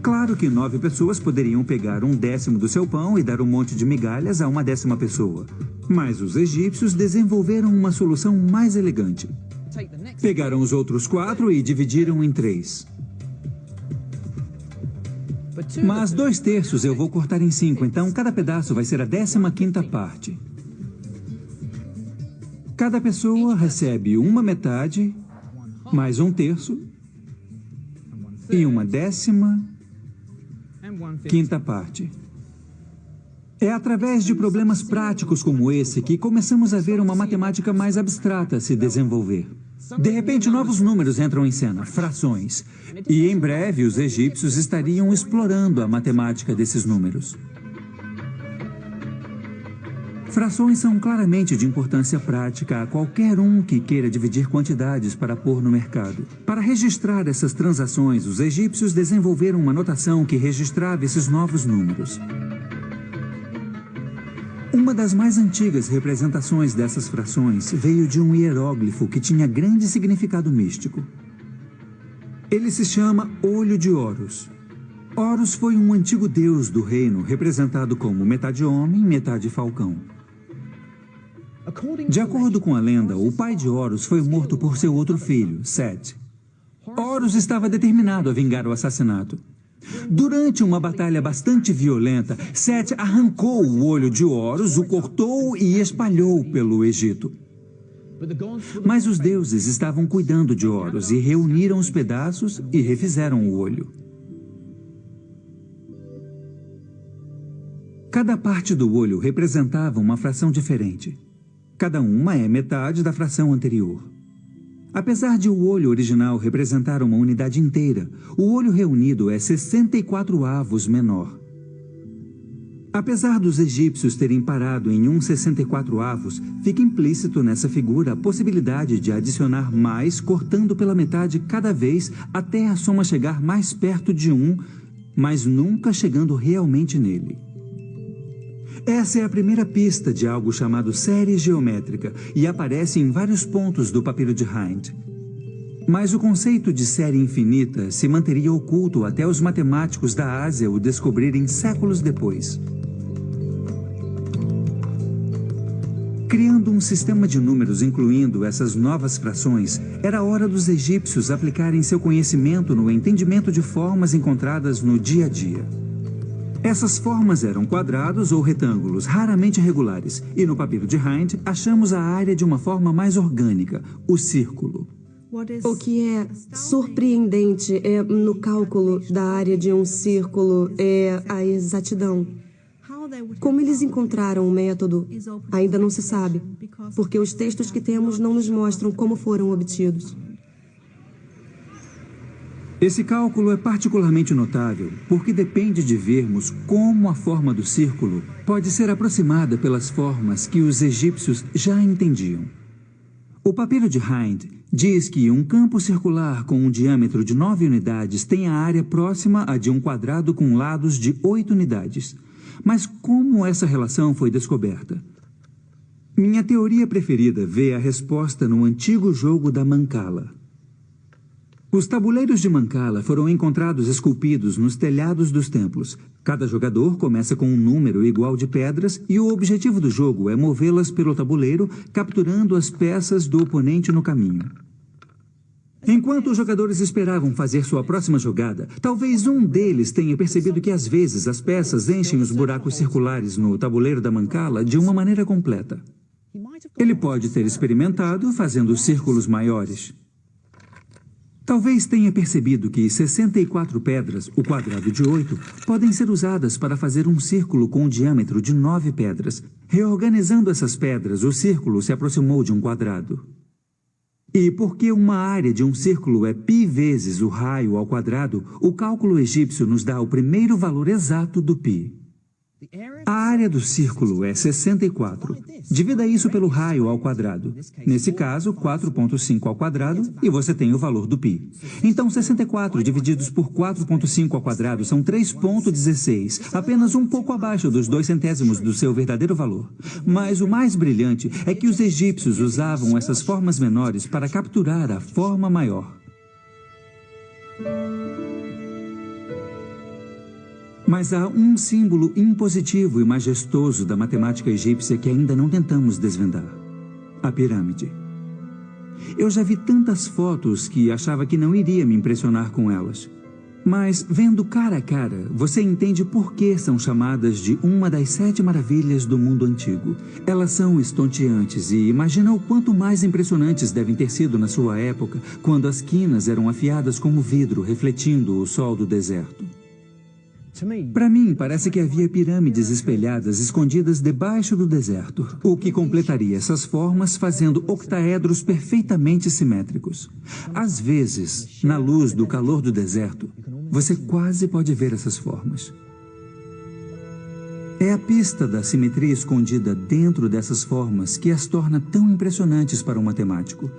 Claro que 9 pessoas poderiam pegar 1/10 do seu pão e dar um monte de migalhas a uma 10ª pessoa. Mas os egípcios desenvolveram uma solução mais elegante. Pegaram os outros 4 e dividiram em 3. Mas 2/3 eu vou cortar em 5, então cada pedaço vai ser a 15ª parte. Cada pessoa recebe uma metade, mais um terço e uma 15ª parte. É através de problemas práticos como esse que começamos a ver uma matemática mais abstrata se desenvolver. De repente, novos números entram em cena, frações. E em breve, os egípcios estariam explorando a matemática desses números. Frações são claramente de importância prática a qualquer um que queira dividir quantidades para pôr no mercado. Para registrar essas transações, os egípcios desenvolveram uma notação que registrava esses novos números. Uma das mais antigas representações dessas frações veio de um hieróglifo que tinha grande significado místico. Ele se chama Olho de Horus. Horus foi um antigo deus do reino, representado como metade homem, metade falcão. De acordo com a lenda, o pai de Horus foi morto por seu outro filho, Set. Horus estava determinado a vingar o assassinato. Durante uma batalha bastante violenta, Set arrancou o olho de Horus, o cortou e espalhou pelo Egito. Mas os deuses estavam cuidando de Horus e reuniram os pedaços e refizeram o olho. Cada parte do olho representava uma fração diferente. Cada uma é metade da fração anterior. Apesar de o olho original representar uma unidade inteira, o olho reunido é 64 avos menor. Apesar dos egípcios terem parado em um 64 avos, fica implícito nessa figura a possibilidade de adicionar mais, cortando pela metade cada vez até a soma chegar mais perto de 1, mas nunca chegando realmente nele. Essa é a primeira pista de algo chamado série geométrica e aparece em vários pontos do papiro de Hind. Mas o conceito de série infinita se manteria oculto até os matemáticos da Ásia o descobrirem séculos depois. Criando um sistema de números incluindo essas novas frações, era hora dos egípcios aplicarem seu conhecimento no entendimento de formas encontradas no dia a dia. Essas formas eram quadrados ou retângulos, raramente regulares, e no papiro de Hind achamos a área de uma forma mais orgânica, o círculo. O que é surpreendente no cálculo da área de um círculo é a exatidão. Como eles encontraram o método, ainda não se sabe, porque os textos que temos não nos mostram como foram obtidos. Esse cálculo é particularmente notável porque depende de vermos como a forma do círculo pode ser aproximada pelas formas que os egípcios já entendiam. O papiro de Hind diz que um campo circular com um diâmetro de 9 unidades tem a área próxima à de um quadrado com lados de 8 unidades. Mas como essa relação foi descoberta? Minha teoria preferida vê a resposta no antigo jogo da Mancala. Os tabuleiros de Mancala foram encontrados esculpidos nos telhados dos templos. Cada jogador começa com um número igual de pedras e o objetivo do jogo é movê-las pelo tabuleiro, capturando as peças do oponente no caminho. Enquanto os jogadores esperavam fazer sua próxima jogada, talvez um deles tenha percebido que às vezes as peças enchem os buracos circulares no tabuleiro da Mancala de uma maneira completa. Ele pode ter experimentado fazendo círculos maiores. Talvez tenha percebido que 64 pedras, o quadrado de 8, podem ser usadas para fazer um círculo com um diâmetro de 9 pedras. Reorganizando essas pedras, o círculo se aproximou de um quadrado. E porque uma área de um círculo é π vezes o raio ao quadrado, o cálculo egípcio nos dá o primeiro valor exato do π. A área do círculo é 64. Divida isso pelo raio ao quadrado. Nesse caso, 4,5 ao quadrado, e você tem o valor do π. Então, 64 divididos por 4,5 ao quadrado são 3,16, apenas um pouco abaixo dos 2 centésimos do seu verdadeiro valor. Mas o mais brilhante é que os egípcios usavam essas formas menores para capturar a forma maior. Mas há um símbolo impositivo e majestoso da matemática egípcia que ainda não tentamos desvendar: a pirâmide. Eu já vi tantas fotos que achava que não iria me impressionar com elas. Mas, vendo cara a cara, você entende por que são chamadas de uma das 7 maravilhas do mundo antigo. Elas são estonteantes e imagina o quanto mais impressionantes devem ter sido na sua época, quando as quinas eram afiadas como vidro, refletindo o sol do deserto. Para mim, parece que havia pirâmides espelhadas escondidas debaixo do deserto, o que completaria essas formas fazendo octaedros perfeitamente simétricos. Às vezes, na luz do calor do deserto, você quase pode ver essas formas. É a pista da simetria escondida dentro dessas formas que as torna tão impressionantes para um matemático.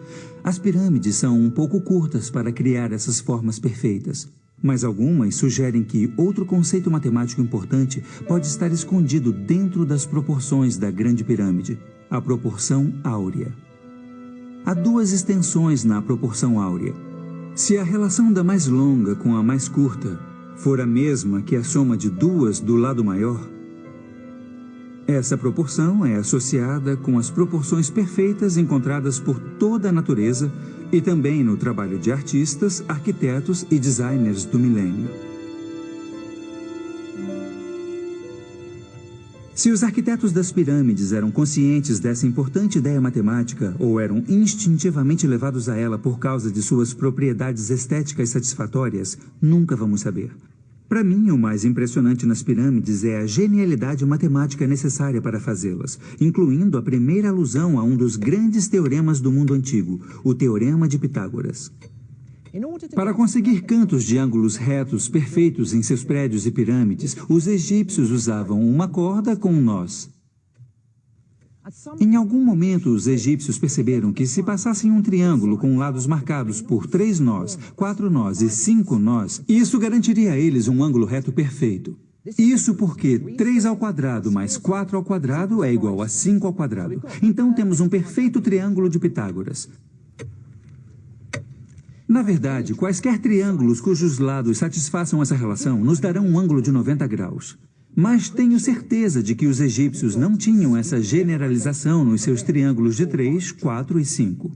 As pirâmides são um pouco curtas para criar essas formas perfeitas. Mas algumas sugerem que outro conceito matemático importante pode estar escondido dentro das proporções da Grande Pirâmide, a proporção áurea. Há 2 extensões na proporção áurea. Se a relação da mais longa com a mais curta for a mesma que a soma de 2 do lado maior, essa proporção é associada com as proporções perfeitas encontradas por toda a natureza e também no trabalho de artistas, arquitetos e designers do milênio. Se os arquitetos das pirâmides eram conscientes dessa importante ideia matemática ou eram instintivamente levados a ela por causa de suas propriedades estéticas satisfatórias, nunca vamos saber. Para mim, o mais impressionante nas pirâmides é a genialidade matemática necessária para fazê-las, incluindo a primeira alusão a um dos grandes teoremas do mundo antigo, o Teorema de Pitágoras. Para conseguir cantos de ângulos retos perfeitos em seus prédios e pirâmides, os egípcios usavam uma corda com um nós. Em algum momento, os egípcios perceberam que se passassem um triângulo com lados marcados por 3 nós, 4 nós e 5 nós, isso garantiria a eles um ângulo reto perfeito. Isso porque 3 ao quadrado mais 4 ao quadrado é igual a 5 ao quadrado. Então temos um perfeito triângulo de Pitágoras. Na verdade, quaisquer triângulos cujos lados satisfaçam essa relação nos darão um ângulo de 90 graus. Mas tenho certeza de que os egípcios não tinham essa generalização nos seus triângulos de 3, 4 e 5.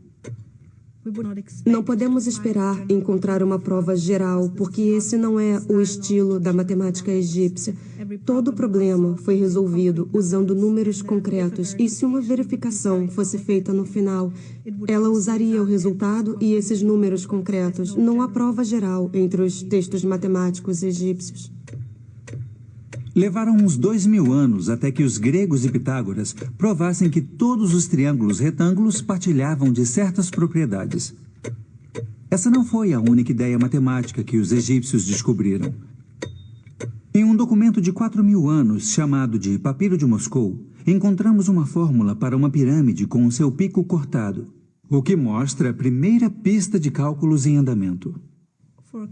Não podemos esperar encontrar uma prova geral, porque esse não é o estilo da matemática egípcia. Todo problema foi resolvido usando números concretos, e se uma verificação fosse feita no final, ela usaria o resultado e esses números concretos. Não há prova geral entre os textos matemáticos egípcios. Levaram uns 2000 anos até que os gregos e Pitágoras provassem que todos os triângulos retângulos partilhavam de certas propriedades. Essa não foi a única ideia matemática que os egípcios descobriram. Em um documento de 4000 anos, chamado de Papiro de Moscou, encontramos uma fórmula para uma pirâmide com o seu pico cortado, o que mostra a primeira pista de cálculos em andamento.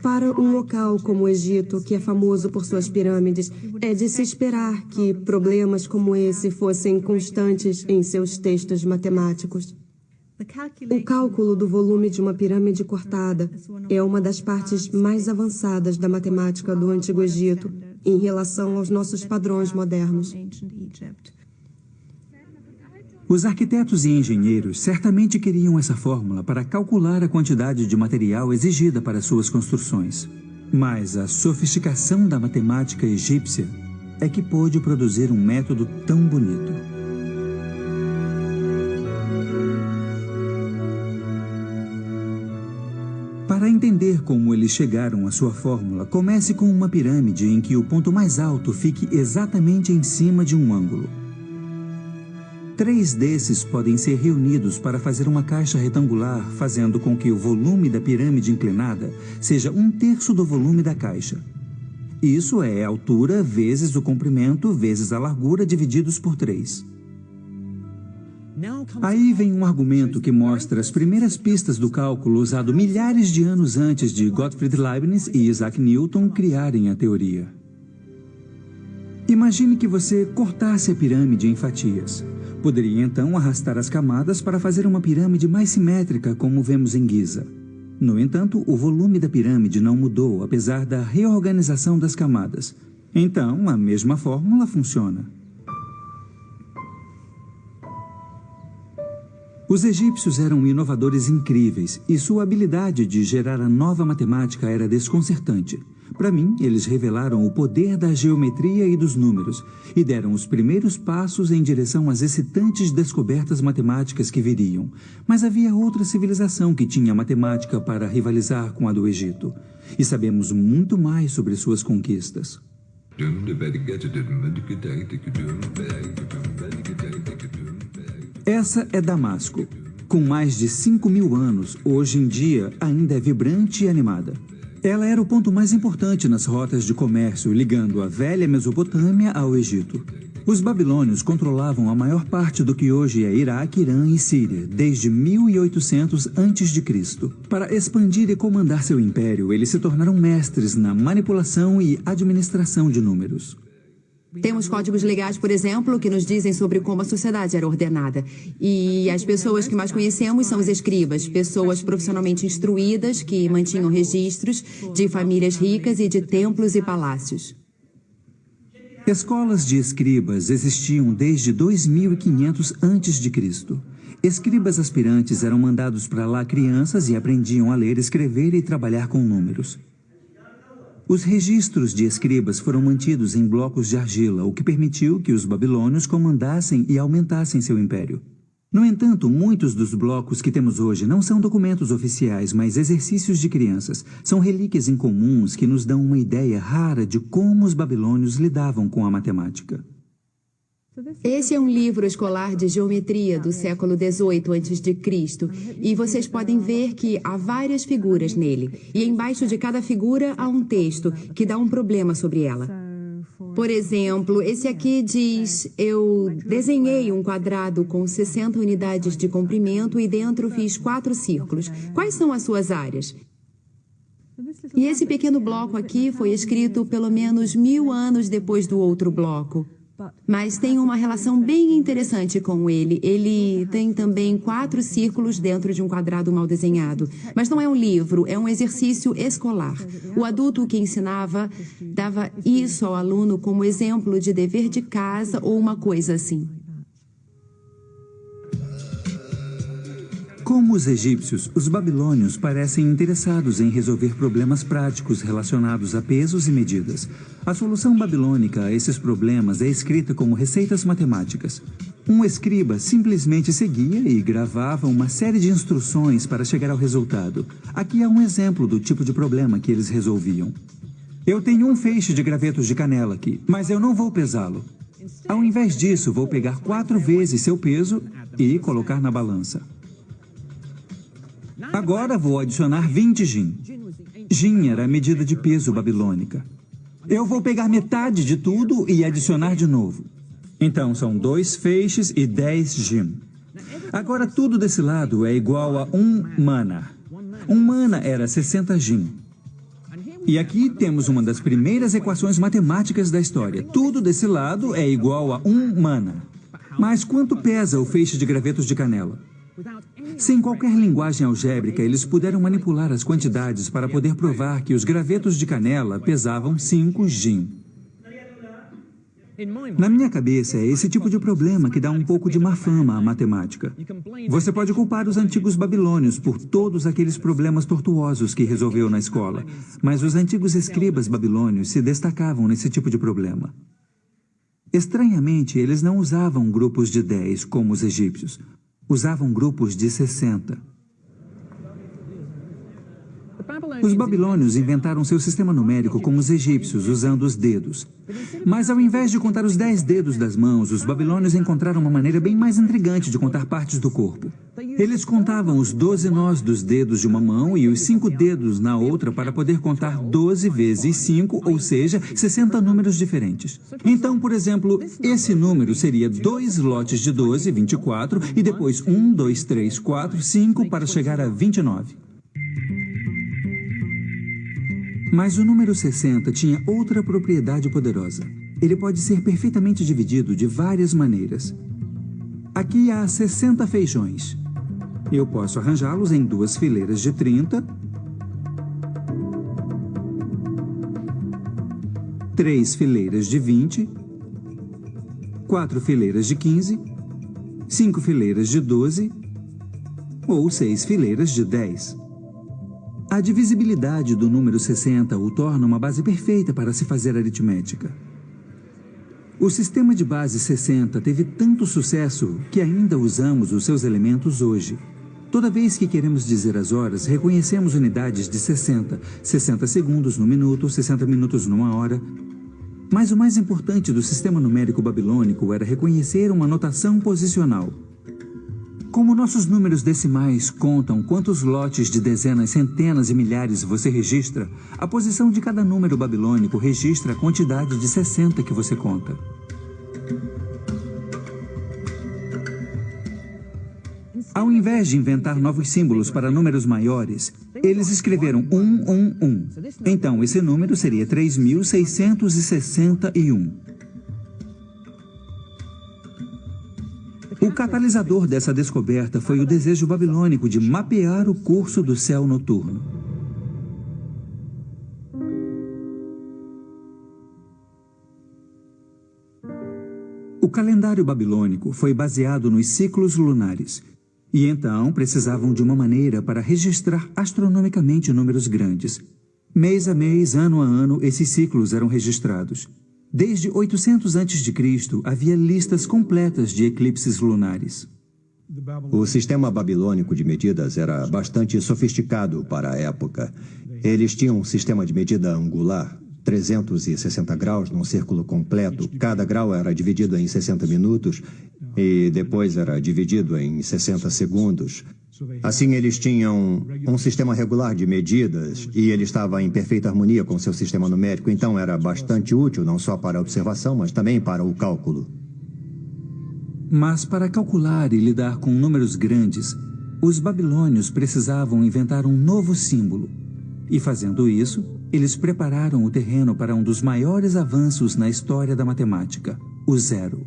Para um local como o Egito, que é famoso por suas pirâmides, é de se esperar que problemas como esse fossem constantes em seus textos matemáticos. O cálculo do volume de uma pirâmide cortada é uma das partes mais avançadas da matemática do Antigo Egito em relação aos nossos padrões modernos. Os arquitetos e engenheiros certamente queriam essa fórmula para calcular a quantidade de material exigida para suas construções. Mas a sofisticação da matemática egípcia é que pôde produzir um método tão bonito. Para entender como eles chegaram à sua fórmula, comece com uma pirâmide em que o ponto mais alto fique exatamente em cima de um ângulo. 3 desses podem ser reunidos para fazer uma caixa retangular, fazendo com que o volume da pirâmide inclinada seja 1/3 do volume da caixa. Isso é a altura vezes o comprimento vezes a largura divididos por 3. Aí vem um argumento que mostra as primeiras pistas do cálculo usado milhares de anos antes de Gottfried Leibniz e Isaac Newton criarem a teoria. Imagine que você cortasse a pirâmide em fatias. Poderia então arrastar as camadas para fazer uma pirâmide mais simétrica, como vemos em Giza. No entanto, o volume da pirâmide não mudou, apesar da reorganização das camadas. Então, a mesma fórmula funciona. Os egípcios eram inovadores incríveis e sua habilidade de gerar a nova matemática era desconcertante. Para mim, eles revelaram o poder da geometria e dos números e deram os primeiros passos em direção às excitantes descobertas matemáticas que viriam. Mas havia outra civilização que tinha matemática para rivalizar com a do Egito. E sabemos muito mais sobre suas conquistas. Essa é Damasco. Com mais de 5.000 anos, hoje em dia ainda é vibrante e animada. Ela era o ponto mais importante nas rotas de comércio, ligando a velha Mesopotâmia ao Egito. Os babilônios controlavam a maior parte do que hoje é Iraque, Irã e Síria, desde 1800 a.C. Para expandir e comandar seu império, eles se tornaram mestres na manipulação e administração de números. Temos códigos legais, por exemplo, que nos dizem sobre como a sociedade era ordenada. E as pessoas que mais conhecemos são os escribas, pessoas profissionalmente instruídas que mantinham registros de famílias ricas e de templos e palácios. Escolas de escribas existiam desde 2500 a.C. Escribas aspirantes eram mandados para lá crianças e aprendiam a ler, escrever e trabalhar com números. Os registros de escribas foram mantidos em blocos de argila, o que permitiu que os babilônios comandassem e aumentassem seu império. No entanto, muitos dos blocos que temos hoje não são documentos oficiais, mas exercícios de crianças. São relíquias incomuns que nos dão uma ideia rara de como os babilônios lidavam com a matemática. Esse é um livro escolar de geometria do século XVIII a.C. e vocês podem ver que há várias figuras nele. E embaixo de cada figura há um texto que dá um problema sobre ela. Por exemplo, esse aqui diz: eu desenhei um quadrado com 60 unidades de comprimento e dentro fiz 4 círculos. Quais são as suas áreas? E esse pequeno bloco aqui foi escrito pelo menos 1000 anos depois do outro bloco. Mas tem uma relação bem interessante com ele. Ele tem também 4 círculos dentro de um quadrado mal desenhado. Mas não é um livro, é um exercício escolar. O adulto que ensinava dava isso ao aluno como exemplo de dever de casa ou uma coisa assim. Como os egípcios, os babilônios parecem interessados em resolver problemas práticos relacionados a pesos e medidas. A solução babilônica a esses problemas é escrita como receitas matemáticas. Um escriba simplesmente seguia e gravava uma série de instruções para chegar ao resultado. Aqui há um exemplo do tipo de problema que eles resolviam. Eu tenho um feixe de gravetos de canela aqui, mas eu não vou pesá-lo. Ao invés disso, vou pegar 4 vezes seu peso e colocar na balança. Agora vou adicionar 20 jin. Jin era a medida de peso babilônica. Eu vou pegar metade de tudo e adicionar de novo. Então são 2 feixes e 10 jin. Agora tudo desse lado é igual a 1 mana. 1 mana era 60 jin. E aqui temos uma das primeiras equações matemáticas da história. Tudo desse lado é igual a 1 mana. Mas quanto pesa o feixe de gravetos de canela? Sem qualquer linguagem algébrica, eles puderam manipular as quantidades para poder provar que os gravetos de canela pesavam 5 jin. Na minha cabeça, é esse tipo de problema que dá um pouco de má fama à matemática. Você pode culpar os antigos babilônios por todos aqueles problemas tortuosos que resolveu na escola, mas os antigos escribas babilônios se destacavam nesse tipo de problema. Estranhamente, eles não usavam grupos de 10 como os egípcios. Usavam grupos de 60. Os babilônios inventaram seu sistema numérico como os egípcios, usando os dedos. Mas ao invés de contar os 10 dedos das mãos, os babilônios encontraram uma maneira bem mais intrigante de contar partes do corpo. Eles contavam os 12 nós dos dedos de uma mão e os 5 dedos na outra para poder contar 12 vezes 5, ou seja, 60 números diferentes. Então, por exemplo, esse número seria 2 lotes de 12, 24, e depois 1, 2, 3, 4, 5 para chegar a 29. Mas o número 60 tinha outra propriedade poderosa. Ele pode ser perfeitamente dividido de várias maneiras. Aqui há 60 feijões. Eu posso arranjá-los em 2 fileiras de 30, 3 fileiras de 20, 4 fileiras de 15, 5 fileiras de 12 ou 6 fileiras de 10. A divisibilidade do número 60 o torna uma base perfeita para se fazer aritmética. O sistema de base 60 teve tanto sucesso que ainda usamos os seus elementos hoje. Toda vez que queremos dizer as horas, reconhecemos unidades de 60, 60 segundos no minuto, 60 minutos numa hora. Mas o mais importante do sistema numérico babilônico era reconhecer uma notação posicional. Como nossos números decimais contam quantos lotes de dezenas, centenas e milhares você registra, a posição de cada número babilônico registra a quantidade de 60 que você conta. Ao invés de inventar novos símbolos para números maiores, eles escreveram 111. Então, esse número seria 3.661. O catalisador dessa descoberta foi o desejo babilônico de mapear o curso do céu noturno. O calendário babilônico foi baseado nos ciclos lunares, e então precisavam de uma maneira para registrar astronomicamente números grandes. Mês a mês, ano a ano, esses ciclos eram registrados. Desde 800 a.C., havia listas completas de eclipses lunares. O sistema babilônico de medidas era bastante sofisticado para a época. Eles tinham um sistema de medida angular, 360 graus num círculo completo. Cada grau era dividido em 60 minutos e depois era dividido em 60 segundos. Assim, eles tinham um sistema regular de medidas e ele estava em perfeita harmonia com seu sistema numérico, então era bastante útil não só para a observação, mas também para o cálculo. Mas para calcular e lidar com números grandes, os babilônios precisavam inventar um novo símbolo. E fazendo isso, eles prepararam o terreno para um dos maiores avanços na história da matemática, o zero.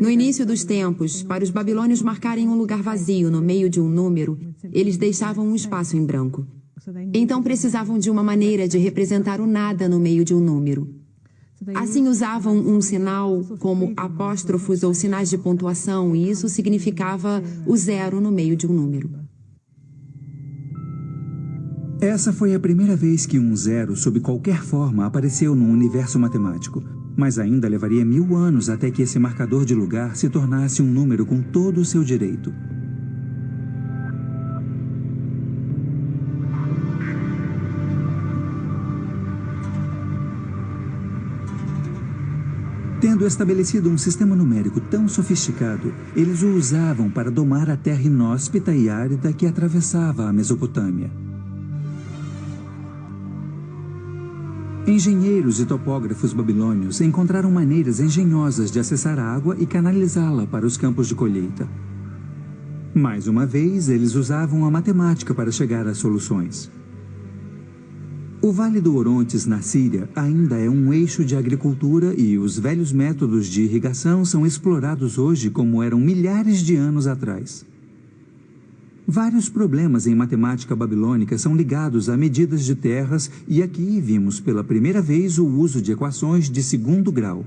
No início dos tempos, para os babilônios marcarem um lugar vazio no meio de um número, eles deixavam um espaço em branco. Então precisavam de uma maneira de representar o nada no meio de um número. Assim usavam um sinal como apóstrofos ou sinais de pontuação, e isso significava o zero no meio de um número. Essa foi a primeira vez que um zero, sob qualquer forma, apareceu num universo matemático. Mas ainda levaria 1000 anos até que esse marcador de lugar se tornasse um número com todo o seu direito. Tendo estabelecido um sistema numérico tão sofisticado, eles o usavam para domar a terra inóspita e árida que atravessava a Mesopotâmia. Engenheiros e topógrafos babilônios encontraram maneiras engenhosas de acessar a água e canalizá-la para os campos de colheita. Mais uma vez, eles usavam a matemática para chegar às soluções. O Vale do Orontes, na Síria, ainda é um eixo de agricultura e os velhos métodos de irrigação são explorados hoje como eram milhares de anos atrás. Vários problemas em matemática babilônica são ligados a medidas de terras e aqui vimos pela primeira vez o uso de equações de segundo grau,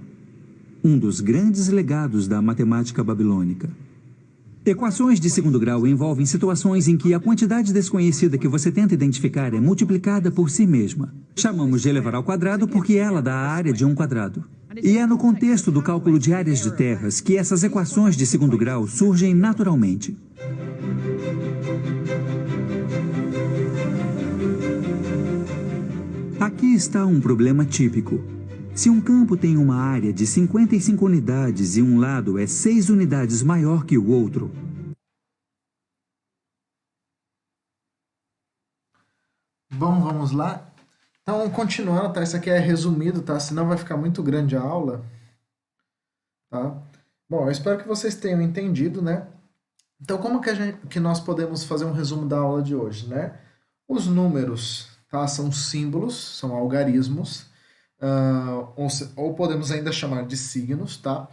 um dos grandes legados da matemática babilônica. Equações de segundo grau envolvem situações em que a quantidade desconhecida que você tenta identificar é multiplicada por si mesma. Chamamos de elevar ao quadrado porque ela dá a área de um quadrado. E é no contexto do cálculo de áreas de terras que essas equações de segundo grau surgem naturalmente. Aqui está um problema típico. Se um campo tem uma área de 55 unidades e um lado é 6 unidades maior que o outro, Bom, vamos lá? Então, continuando, tá? Isso aqui é resumido, tá? Senão vai ficar muito grande a aula, tá? Bom, eu espero que vocês tenham entendido, né? Então, como que nós podemos fazer um resumo da aula de hoje, né? Os números, tá? São símbolos, são algarismos, ou podemos ainda chamar de signos, tá?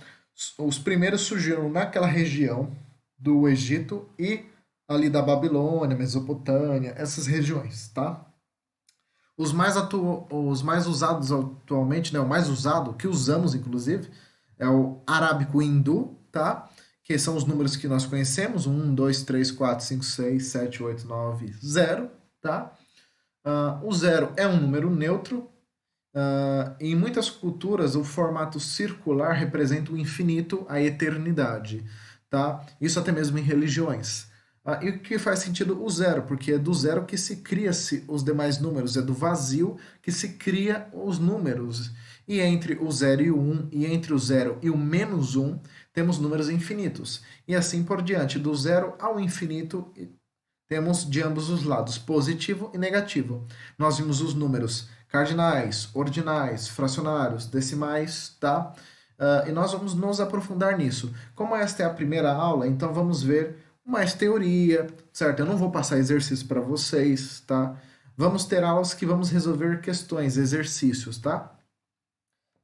Os primeiros surgiram naquela região do Egito e ali da Babilônia, Mesopotâmia, essas regiões, tá? Os mais usados atualmente, né, o mais usado, que usamos inclusive, é o arábico hindu, tá? Que são os números que nós conhecemos, 1, 2, 3, 4, 5, 6, 7, 8, 9, 0, tá? O zero é um número neutro. Em muitas culturas, o formato circular representa o infinito, a eternidade, tá? Isso até mesmo em religiões. E o que faz sentido o zero, porque é do zero que se cria-se os demais números, é do vazio que se cria os números. E entre o zero e o 1, e entre o zero e o menos 1, temos números infinitos. E assim por diante, do zero ao infinito, temos de ambos os lados, positivo e negativo. Nós vimos os números cardinais, ordinais, fracionários, decimais, tá? E nós vamos nos aprofundar nisso. Como esta é a primeira aula, então vamos ver mais teoria, certo? Eu não vou passar exercício para vocês, tá? Vamos ter aulas que vamos resolver questões, exercícios, tá?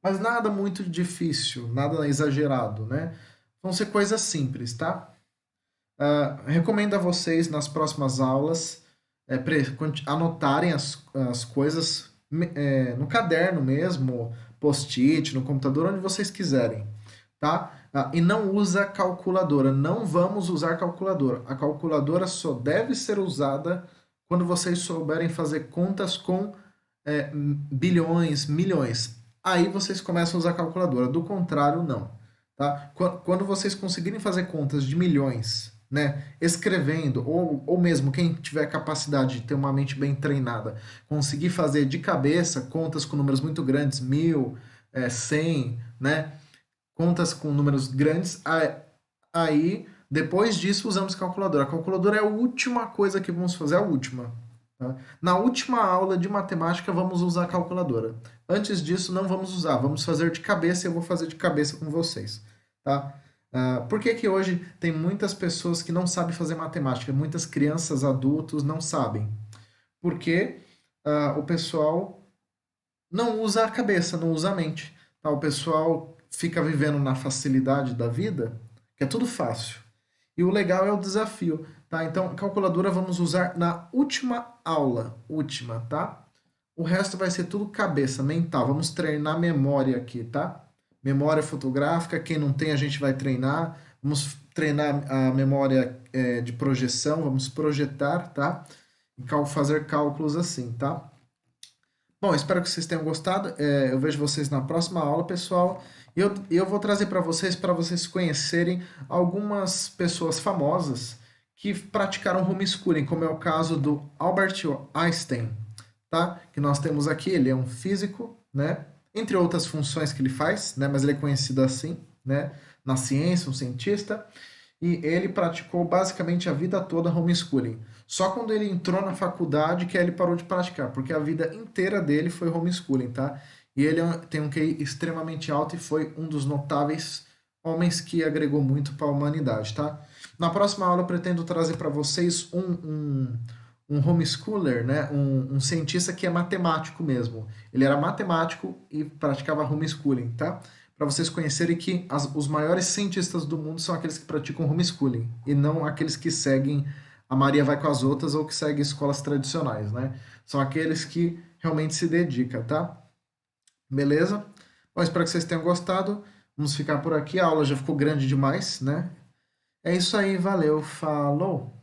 Mas nada muito difícil, nada exagerado, né? Vão ser coisas simples, tá? Recomendo a vocês nas próximas aulas anotarem as coisas no caderno mesmo, post-it, no computador, onde vocês quiserem, tá? E não usa calculadora, não vamos usar calculadora. A calculadora só deve ser usada quando vocês souberem fazer contas com bilhões, milhões. Aí vocês começam a usar a calculadora, do contrário, não. Tá? Quando vocês conseguirem fazer contas de milhões, né, escrevendo, ou mesmo quem tiver capacidade de ter uma mente bem treinada, conseguir fazer de cabeça contas com números muito grandes, 1000, 100, né, contas com números grandes, aí depois disso usamos calculadora. A calculadora é a última coisa que vamos fazer, a última. Tá? Na última aula de matemática vamos usar a calculadora. Antes disso não vamos usar, vamos fazer de cabeça e eu vou fazer de cabeça com vocês. Tá? Por que que hoje tem muitas pessoas que não sabem fazer matemática? Muitas crianças, adultos não sabem. Porque o pessoal não usa a cabeça, não usa a mente. Tá? O pessoal fica vivendo na facilidade da vida, que é tudo fácil. E o legal é o desafio. Tá? Então, calculadora vamos usar na última aula. Última, tá? O resto vai ser tudo cabeça, mental. Vamos treinar memória aqui, tá? Memória fotográfica, quem não tem a gente vai treinar. Vamos treinar a memória de projeção, vamos projetar, tá? E fazer cálculos assim, tá? Bom, espero que vocês tenham gostado. Eu vejo vocês na próxima aula, pessoal. E eu vou trazer para vocês conhecerem algumas pessoas famosas que praticaram homeschooling, como é o caso do Albert Einstein, tá? Que nós temos aqui, ele é um físico, né? Entre outras funções que ele faz, né? Mas ele é conhecido assim, né? Na ciência, um cientista. E ele praticou basicamente a vida toda homeschooling. Só quando ele entrou na faculdade que ele parou de praticar, porque a vida inteira dele foi homeschooling, tá? E ele tem um QI extremamente alto e foi um dos notáveis homens que agregou muito para a humanidade, tá? Na próxima aula eu pretendo trazer para vocês um homeschooler, né? Um cientista que é matemático mesmo. Ele era matemático e praticava homeschooling, tá? Para vocês conhecerem que os maiores cientistas do mundo são aqueles que praticam homeschooling e não aqueles que seguem a Maria vai com as outras ou que seguem escolas tradicionais, né? São aqueles que realmente se dedicam, tá? Beleza? Bom, espero que vocês tenham gostado. Vamos ficar por aqui. A aula já ficou grande demais, né? É isso aí, valeu, falou!